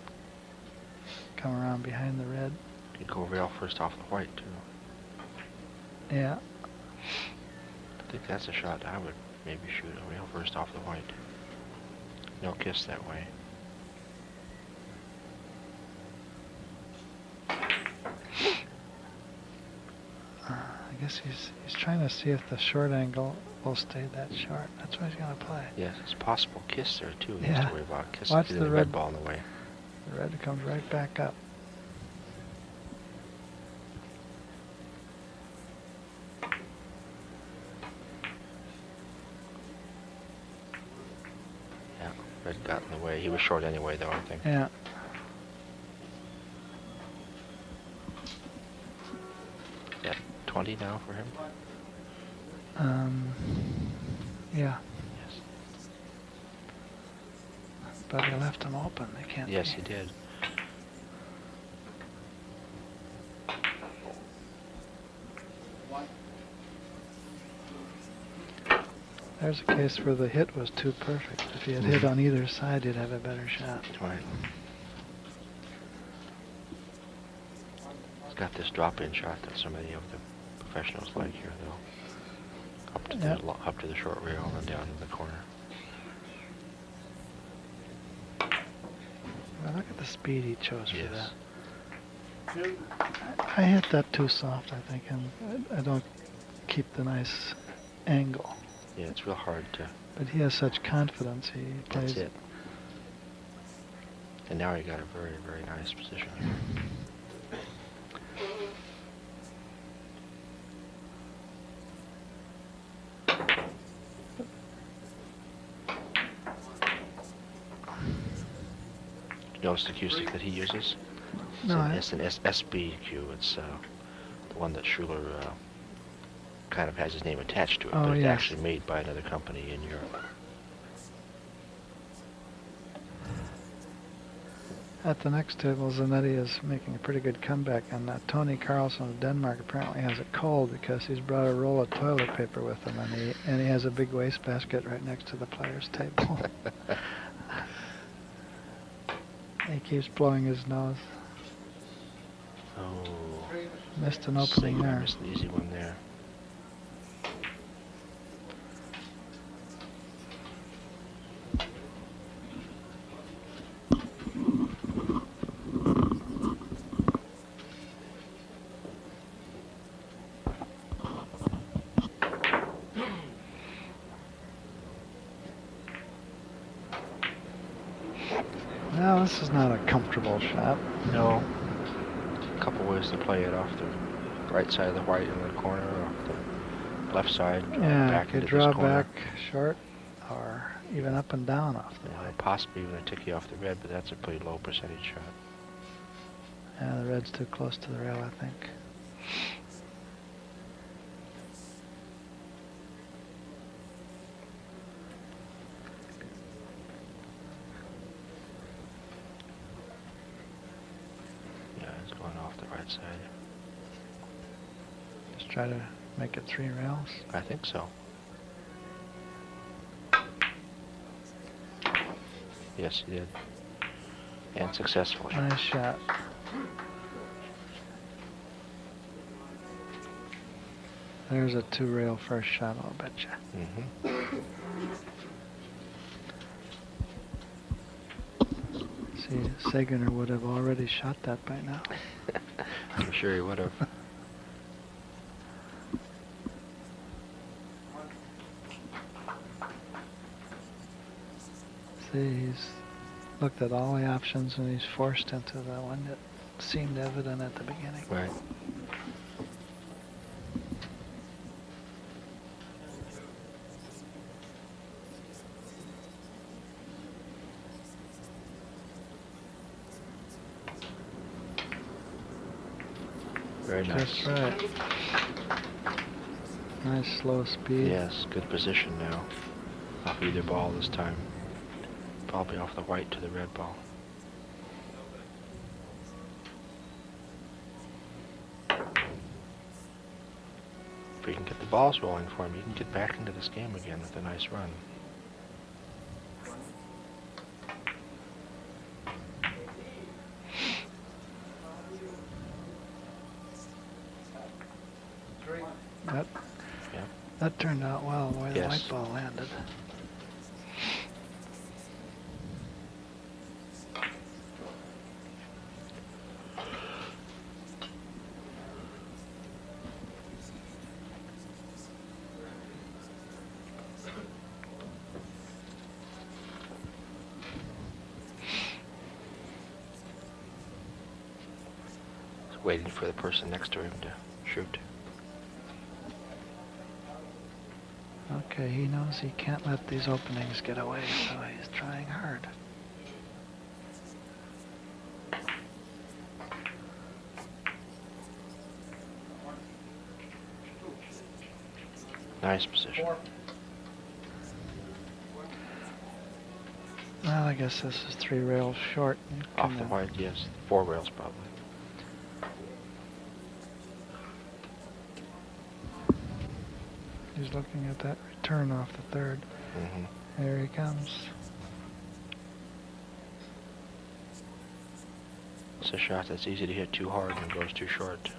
come around behind the red. You go rail first off the white, too. Yeah. I think that's a shot I would maybe shoot. A rail first off the white. No kiss that way. I guess he's trying to see if the short angle will stay that short. That's what he's going to play. Yes, it's possible kiss there, too. He Yeah. has to worry about kiss. Watch Getting the the red- red ball in the way. The red comes right back up. Yeah, red got in the way. He was short anyway, though, I think. Yeah. Yeah, 20 now for him? Yeah. Yes. But he left him open. They can't. Yes, he did. There's a case where the hit was too perfect. If he had hit on either side, he'd have a better shot. Right. He's got this drop-in shot that so many of the professionals like here, though. Up to Yep. up to the short rail and down in the corner. Well, look at the speed he chose for Yes. that. I hit that too soft, I think, and I don't keep the nice angle. Yeah, it's real hard to. But he has such confidence. He plays. That's it. And now he got a very, very nice position here. Notice the cue stick that he uses? No, It's an SB cue. It's the one that Schuler kind of has his name attached to it, Oh, but it's yes. actually made by another company in Europe. At the next table, Zanetti is making a pretty good comeback, and Tony Carlson of Denmark apparently has a cold because he's brought a roll of toilet paper with him, and he has a big wastebasket right next to the players' table. He keeps blowing his nose. Oh, Missed an opening Sagan there. missed an easy one there. Well, this is not a comfortable shot. No. A couple ways to play it off the right side of the white in the corner, off the left side, draw Yeah, back you could into draw this corner. back short or even up and down off the Yeah, white. possibly even a ticky off the red, but that's a pretty low percentage shot. Yeah, the red's too close to the rail, I think. Yeah, it's going off the right side. Just try to make it 3 rails. I think so. Yes, he did. And successfully. Nice shot. There's a 2-rail first shot, I'll betcha. Mm-hmm. See, Sagener would have already shot that by now. I'm sure he would have. See, he's looked at all the options and he's forced into the one that seemed evident at the beginning. Right. Very nice. Just right. Nice slow speed. Yes, good position now. Off either ball this time. Probably off the white to the red ball. If we can get the balls rolling for him, you can get back into this game again with a nice run. That, Yeah. that turned out well, the way the Yes. white ball landed. He's waiting for the person next to him to shoot. Okay, he knows he can't let these openings get away, so he's trying hard. Nice position. Well, I guess this is 3 rails short. You Off can, the white, yes. 4 rails probably. He's looking at that return off the third. Mm-hmm. There he comes. It's a shot that's easy to hit too hard and goes too short.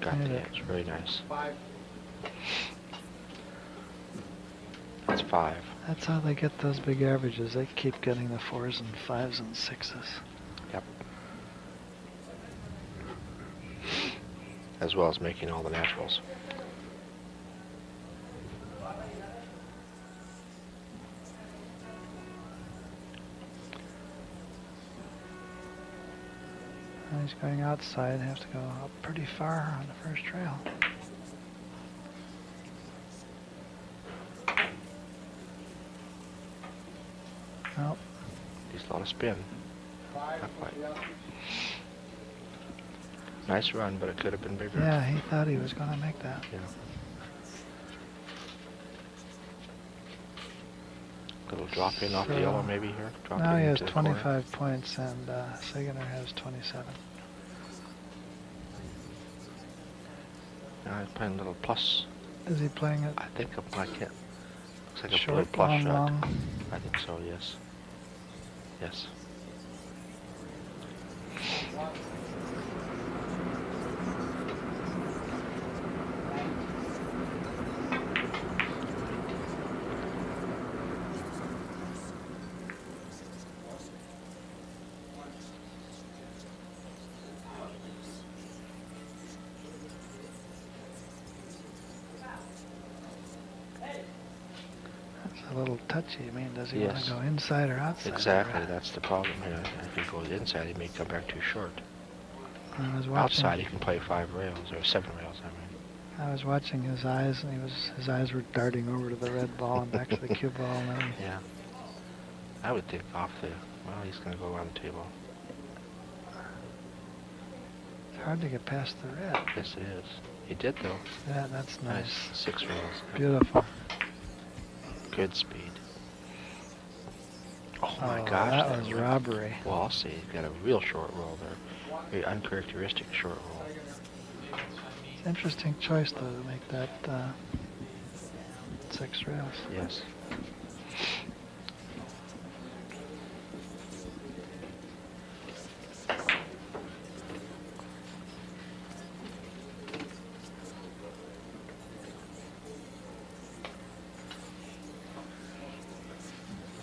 Got Hit the it. edge. Very nice. That's 5. That's how they get those big averages. They keep getting the 4s and 5s and 6s. Yep. As well as making all the naturals. Now he's going outside. Have to go up pretty far on the first rail. Nope. He's a lot of spin. Not quite. Nice run, but it could have been bigger. Yeah, he thought he was going to make that. Yeah. Little drop in off the So, yellow maybe here. Drop Now in he has into the corner. 25 points and Sigener has 27. Now he's playing a little plus. Is he playing it I think I can't. Looks like a blue short, plus long, shot. long? I think so. Yes. Yes. That's a little touchy. I mean, does he want Yes. to go inside or outside? Exactly. That's the problem here. If he goes inside, he may come back too short. I was watching, Outside, he can play 5 rails or 7 rails. I mean. I was watching his eyes, and his eyes were darting over to the red ball and back to the cue ball. And then Yeah. I would think off the. Well, he's going to go around the table. it's hard to get past the red. Yes, it is. He did though. Yeah, that's nice. 6 rails. Beautiful. Good speed. Oh my Oh, gosh. that that's was right. robbery. Well, I'll say he's got a real short roll there. Very uncharacteristic short roll. It's an interesting choice, though, to make that 6 rails. Yes.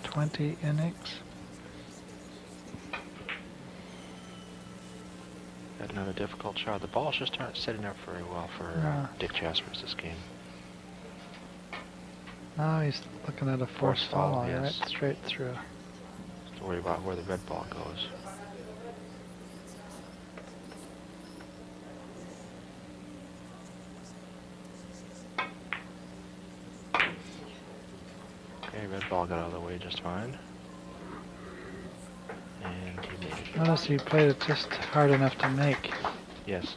Twenty innings. Got another difficult shot. The balls just aren't setting up very well for Yeah. Dick Jaspers this game. Now he's looking at a force foul, follow yes. right straight through. Just to worry about where the red ball goes. Okay, red ball got out of the way just fine. Notice he played it just hard enough to make. Yes.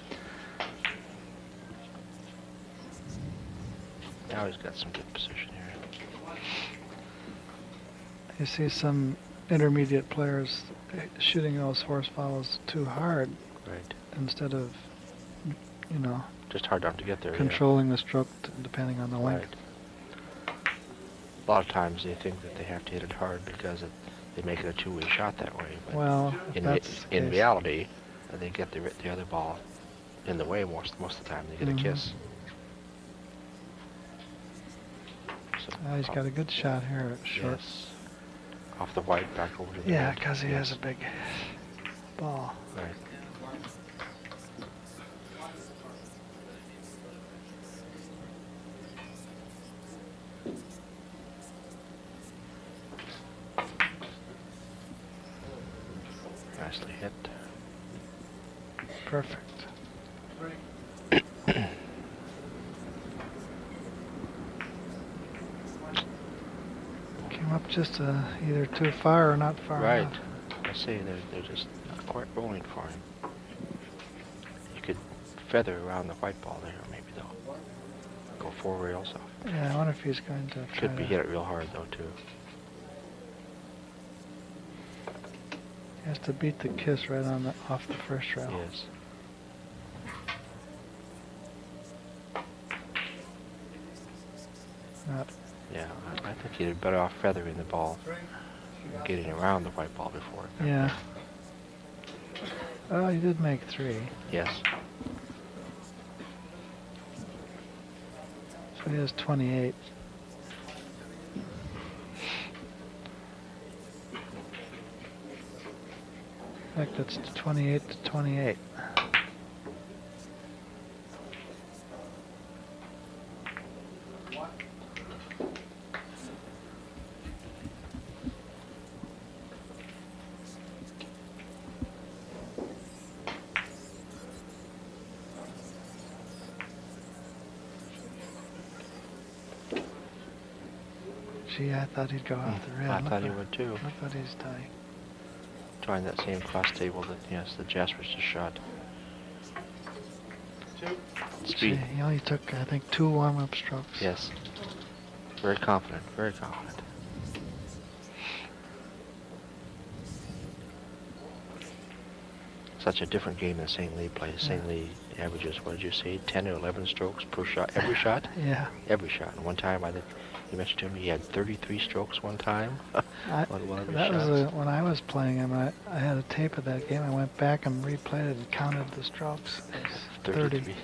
Now he's got some good position here. You see some intermediate players shooting those horse follows too hard Right. instead of, you know, Just hard enough to get there. controlling the stroke depending on the Yeah. length. Right. A lot of times they think that they have to hit it hard because they make it a two-way shot that way. But Well, if in that's the in case- reality, they get the other ball in the way most of the time. They get Mhm. a kiss. So, He's got a good shot here at short. Yes. Off the white, back over to the Yeah, red. because he has Yes. a big ball. Right. Nicely hit. Perfect. Came up just either too far or not far Right. enough. I say they're just not quite rolling for him. You could feather around the white ball there, maybe though. Go 4 rails off. Yeah, I wonder if he's going to try Could be to- hit it real hard though too. He has to beat the kiss right on off the first rail. Yes. Not, Yeah, I think he'd have better off feathering the ball, and getting around the white ball before. yeah. Oh, he did make 3. Yes. So he has 28. In fact, it's 28 to 28. Gee, I thought he'd go off the rail. I Look thought he what- would too. Look what he's doing. Trying that same cross table that, yes, the Jaspers just shot. Gee, Speed. he only took, I think, 2 warm-up strokes. Yes. Very confident, very confident. Such a different game than St. Lee plays. St. Yeah. Lee averages, what did you say, 10 or 11 strokes per shot, every shot? Yeah. Every shot. And one time, I think you mentioned to me he had 33 strokes one time on one of his That shots. was when I was playing him. I had a tape of that game. I went back and replayed it and counted the strokes. It was 30. 33.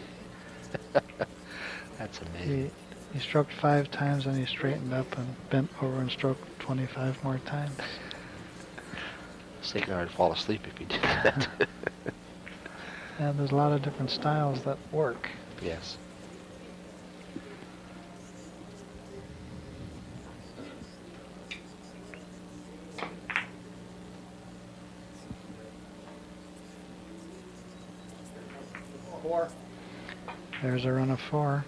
That's amazing. He stroked 5 times and he straightened up and bent over and stroked 25 more times. I was thinking I'd fall asleep if he did that. And there's a lot of different styles that work. Yes. There's a run of 4.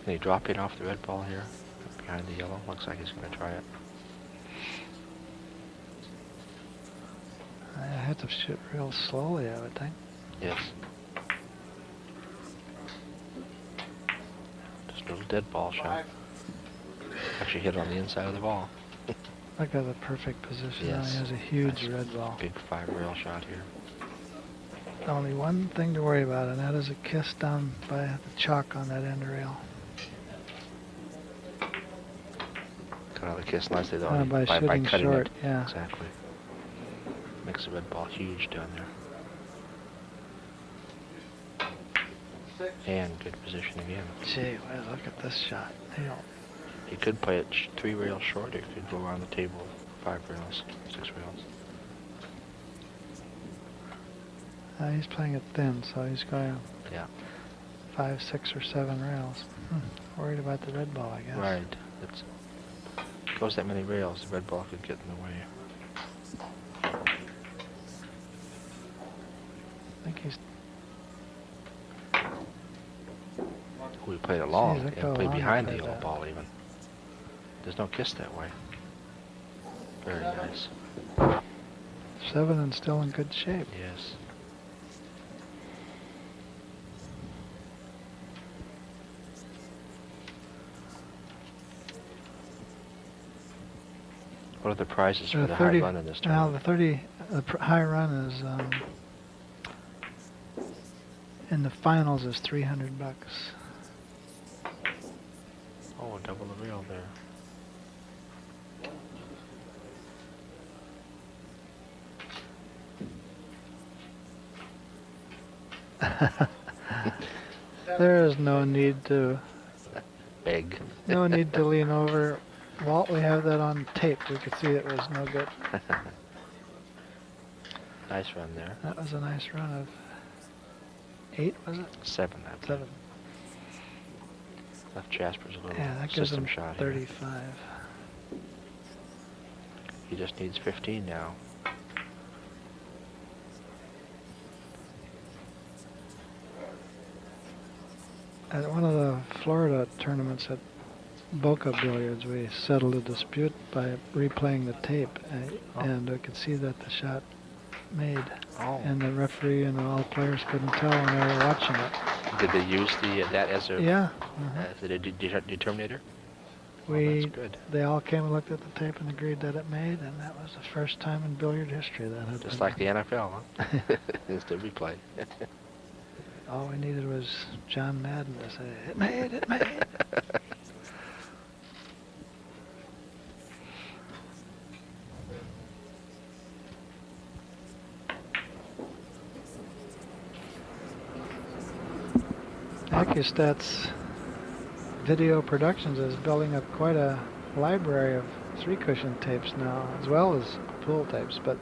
Can he drop in off the red ball here? Behind the yellow? Looks like he's going to try it. I had to shoot real slowly, I would think. Yes. Just a little dead ball shot. Actually hit on the inside of the ball. Look at the perfect position. Now Yes. he has a huge Nice red ball. Big 5-rail shot here. Only one thing to worry about, and that is a kiss down by the chalk on that end rail. Cut out the kiss nicely though. By shooting cutting short, it. yeah. Exactly. Makes the red ball huge down there. And good position again. Gee whiz, look at this shot. He could play it 3 rails short. He could go around the table 5 rails, 6 rails. He's playing it thin, so he's going Yeah. 5, 6, or 7 rails. Worried about the red ball, I guess. Right. It's goes that many rails, the red ball could get in the way. I think he's... We played it long Jeez, look and how played long he behind the played yellow that. ball even. There's no kiss that way. Very nice. 7 and still in good shape. Yes. What are the prizes for the high run in this Now tournament? the high run is in the finals is $300. Oh, double the reel there. There is no need to Big. lean over. Walt, we have that on tape. We could see it was no good. Nice run there. That was a nice run of 8, was it? 7, I believe. 7. Left Jasper's a little Yeah, that gives system him shot here. 35. He just needs 15 now. At one of the Florida tournaments at Boca Billiards, we settled a dispute by replaying the tape, and we could see that the shot made, Oh. and the referee and all players couldn't tell when they were watching it. Did they use that as a Yeah. as a determinator? Oh, We, that's good. they all came and looked at the tape and agreed that it made, and that was the first time in billiard history that had Just been like the NFL, huh? It's the replay. All we needed was John Madden to say, "It made, it made." AccuStats Video Productions is building up quite a library of 3-cushion tapes now, as well as pool tapes. But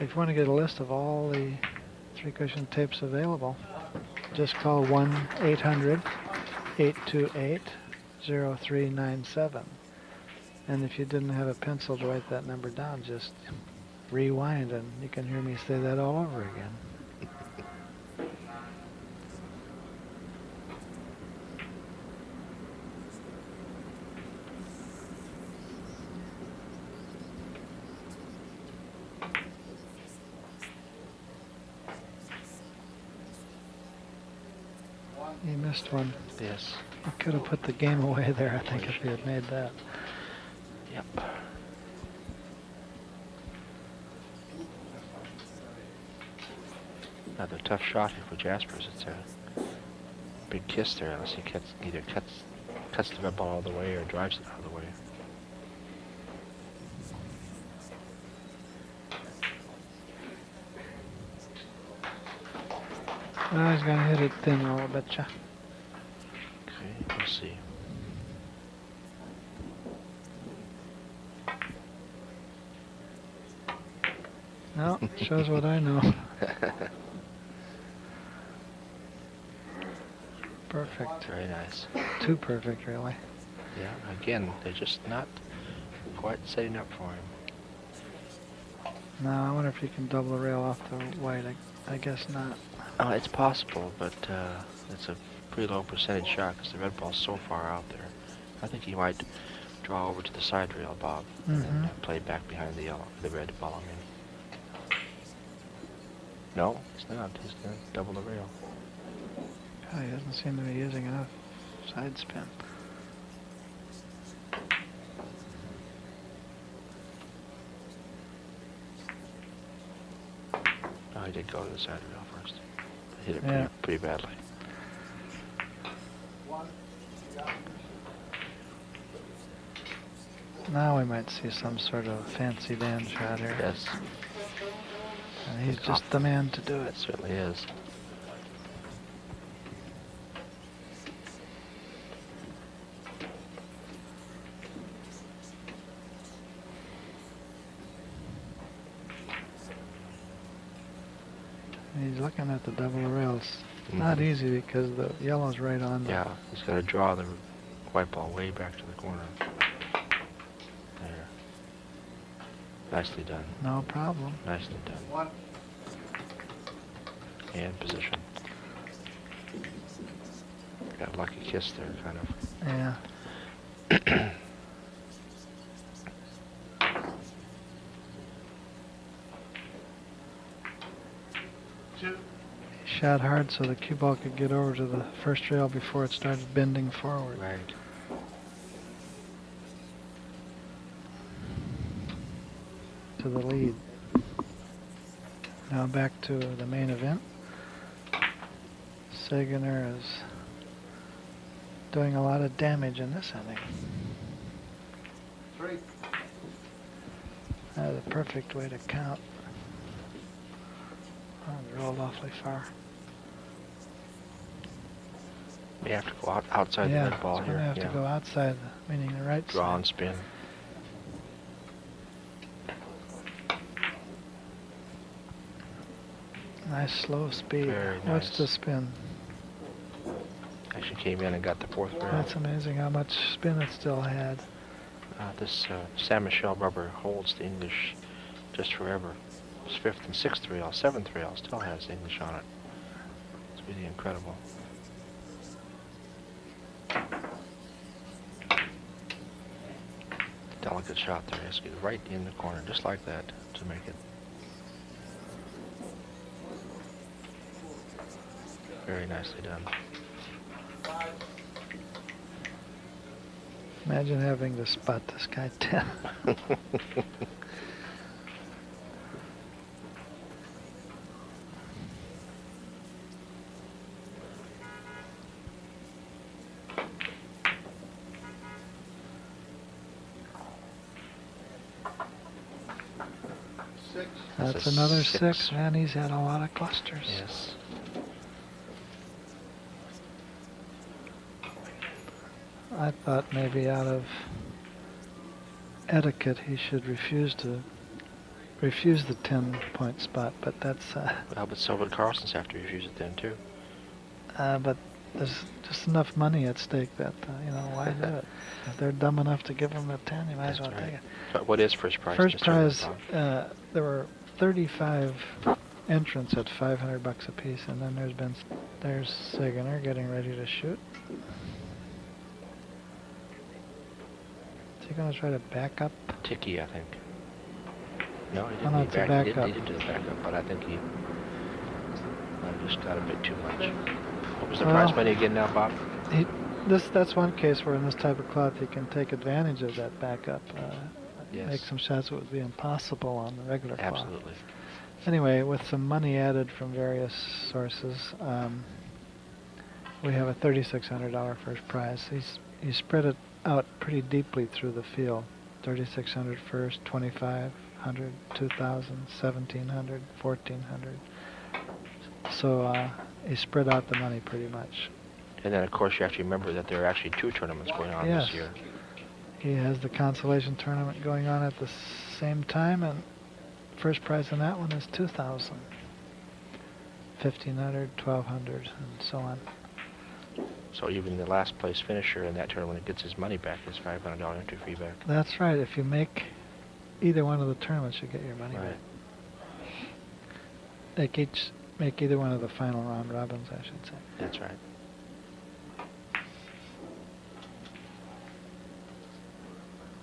if you want to get a list of all the 3-cushion tapes available, just call 1-800-828-0397. And if you didn't have a pencil to write that number down, just rewind and you can hear me say that all over again. He missed one. Yes. He could have put the game away there, I think, if he had made that. Yep. Another tough shot here for Jaspers. It's a big kiss there, unless he either cuts the red ball all the way or drives it out of the way. Now he's going to hit it thin, I'll betcha. Okay, we'll see. No, shows what I know. Perfect. Very nice. Too perfect, really. Yeah, again, they're just not quite setting up for him. Now, I wonder if you can double the rail off the white. I guess not. It's possible, but it's a pretty low percentage shot because the red ball's so far out there. I think he might draw over to the side rail, Bob, and then play back behind the yellow, the red ball. I mean, no, he's not. He's gonna double the rail. God, he doesn't seem to be using enough side spin. Oh, he did go to the side rail first. Hit it Yeah. pretty badly. Now we might see some sort of fancy Dan shot here. Yes, And he's just the man to do it it. certainly is. He's looking at the double rails. Not easy because the yellow's right on the... Yeah, he's got to draw the white ball way back to the corner. There. Nicely done. No problem. Nicely done. And position. Got a lucky kiss there, kind of. Yeah. He shot hard so the cue ball could get over to the first rail before it started bending forward. Right. To the lead. Now back to the main event. Segener is doing a lot of damage in this inning. 3. That's a perfect way to count. Oh, it rolled awfully far. We have to go outside the red ball it's here. gonna have to go outside, meaning the right Draw side. and spin. Nice slow speed. Very What's nice. the spin? Actually came in and got the 4th barrel. That's amazing how much spin it still had. This San Michelle rubber holds the English just forever. It's 5th and 6th rail, 7th rail still has English on it. It's really incredible. Delicate shot there. Has to get right in the corner, just like that, to make it. Very nicely done. Imagine having to spot this guy 10. That's That's a another 6. 6. Man, he's had a lot of clusters. Yes. I thought maybe out of etiquette he should refuse the 10-point spot, but that's Well, but so would Carlson's have to refuse it then too. but there's just enough money at stake that why do it? If they're dumb enough to give him the 10, you might as That's well right. take it. But what is first prize? First Mr. prize, Bob? there were 35 entrants at $500 apiece, and then there's Segener getting ready to shoot. Is he going to try to back up? Tiki, I think. No, he Oh, didn't. no, He, it's a he backup. didn't do the backup, but I think he just got a bit too much. What was the prize money again now, Bob? That's one case where in this type of cloth you can take advantage of that backup. Yes. Make some shots that would be impossible on the regular cloth. Absolutely. Anyway, with some money added from various sources, we have a $3,600 first prize. He spread it out pretty deeply through the field. $3,600 first, $2,500, $2,000, $1,700, $1,400. So he spread out the money pretty much. And then, of course, you have to remember that there are actually 2 tournaments going on Yes. this year. He has the consolation tournament going on at the same time, and first prize in that one is $2,000, $1,500, $1,200, and so on. So even the last place finisher in that tournament gets his money back, his $500 entry fee back. That's right. If you make either one of the tournaments, you get your money Right. back. Make either one of the final round robins, I should say. That's right.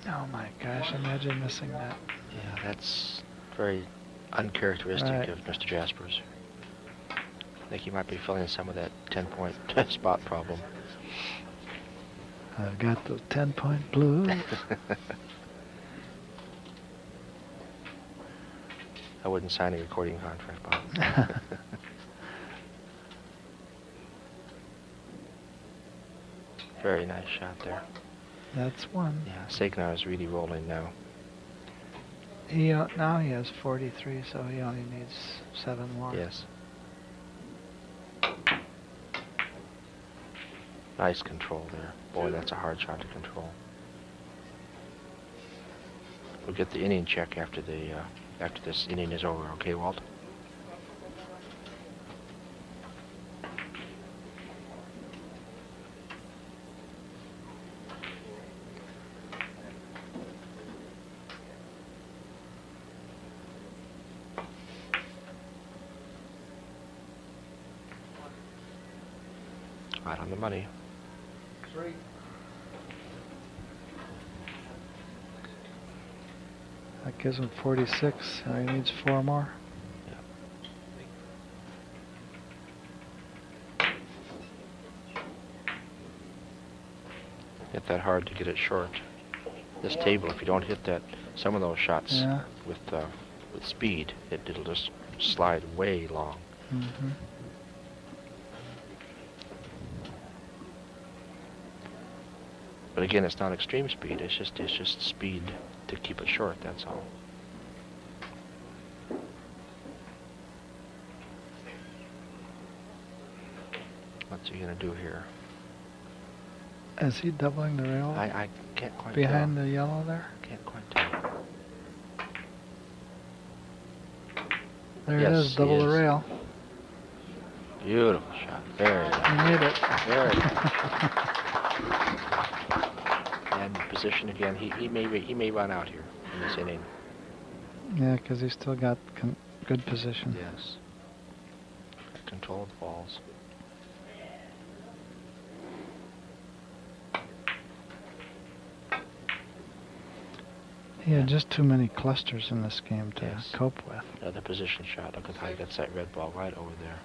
Oh my gosh! Imagine missing that. Yeah, that's very uncharacteristic Right. of Mr. Jaspers. I think he might be feeling some of that 10-point spot problem. I've got the 10-point blues. I wouldn't sign a recording contract, Bob. Very nice shot there. That's one. Yeah, Segener is really rolling now. Now he has 43, so he only needs 7 more. Yes. Nice control there. Boy, that's a hard shot to control. We'll get the inning check after this inning is over. Okay, Walt? Right on the money. 3. That gives him 46, and he needs 4 more. that hard to get it short. This table, if you don't hit that, some of those shots Yeah. with speed, it'll just slide way long. Mm-hmm. But again, it's not extreme speed. It's just speed to keep it short. That's all. What's he gonna do here? Is he doubling the rail I can't quite behind tell. the yellow there? Can't quite tell. There it Yes, is, he double the is. rail. Beautiful shot. Very nice. He made it. Very nice. And position again. He may run out here in this inning. Yeah, because he's still got good position. Yes. Control of the balls. He had just too many clusters in this game to Yes. cope with. Another position shot. Look at how he gets that red ball right over there.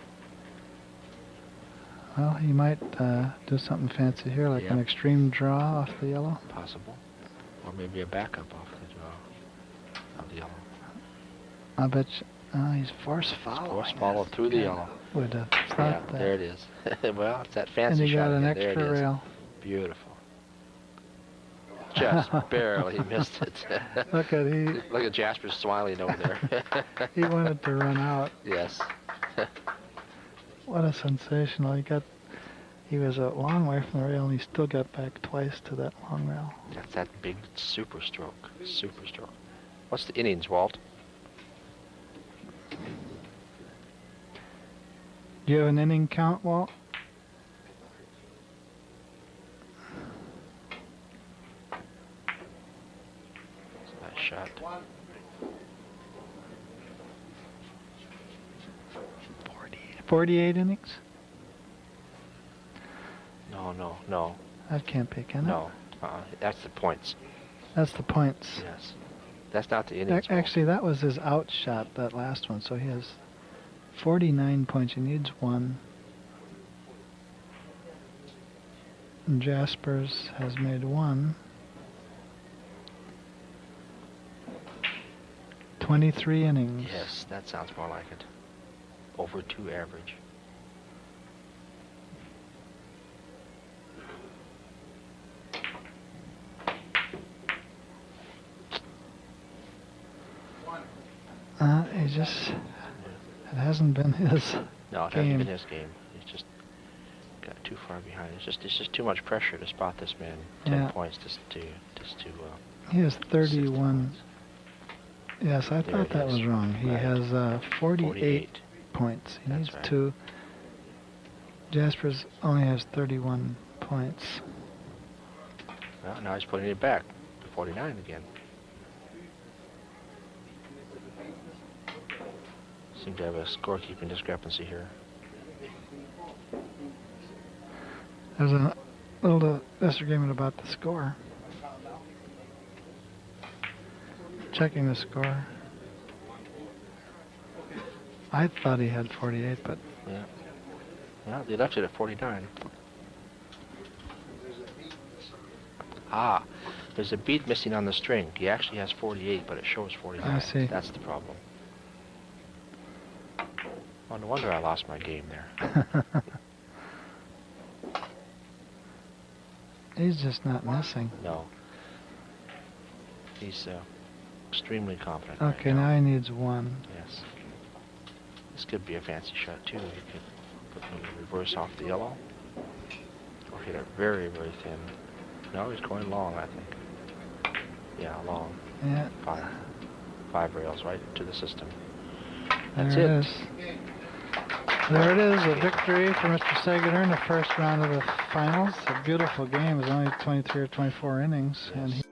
Well, he might do something fancy here, like an Yep. extreme draw off the yellow. Possible. Or maybe a backup off the draw of the yellow. I bet he's force following. Force follow it. through the Yeah, yellow. Would have Yeah, thought that. there it is. Well, it's that And fancy he shot got an again. There it extra is. rail. Beautiful. Just barely missed it. Look at Look at Jasper smiling over there. he wanted to run out. Yes. What a sensational! He was a long way from the rail, and he still got back twice to that long rail. That's that big super stroke. Super stroke. What's the innings, Walt? Do you have an inning count, Walt? It's a nice shot. 48 innings? No. That can't be, can it? No. That's the points. That's the points. Yes. That's not the innings. Walt. Actually, that was his out shot, that last one. So he has 49 points. He needs one. And Jaspers has made one. 23 innings. Yes, that sounds more like it. Over 2 average. It hasn't been his No, it game. hasn't been his game. He's just got too far behind. It's just too much pressure to spot this man. 10 Yeah. points He has 60 31. points. Yes, I There thought it that is. was wrong. He Right. has 48 points. He That's needs right. 2. Jaspers only has 31 points. Well, now he's putting it back to 49 again. Seem to have a scorekeeping discrepancy here. There's a little disagreement about the score. Checking the score. I thought he had 48, but Yeah. Well, they left it at 49. Ah, there's a beat missing on the string. He actually has 48, but it shows 49. I see. That's the problem. Oh, no wonder I lost my game there. he's just not missing. No. He's extremely confident. Okay, right now he needs 1. Yes. This could be a fancy shot too. You could put the reverse off the yellow, or hit it very, very thin. No, he's going long, I think. Yeah, long. Yeah, 5 rails right to the system. there That's it it. is. There it is, a victory for Mr. Sagador in the first round of the finals. A beautiful game. It was only 23 or 24 innings, and he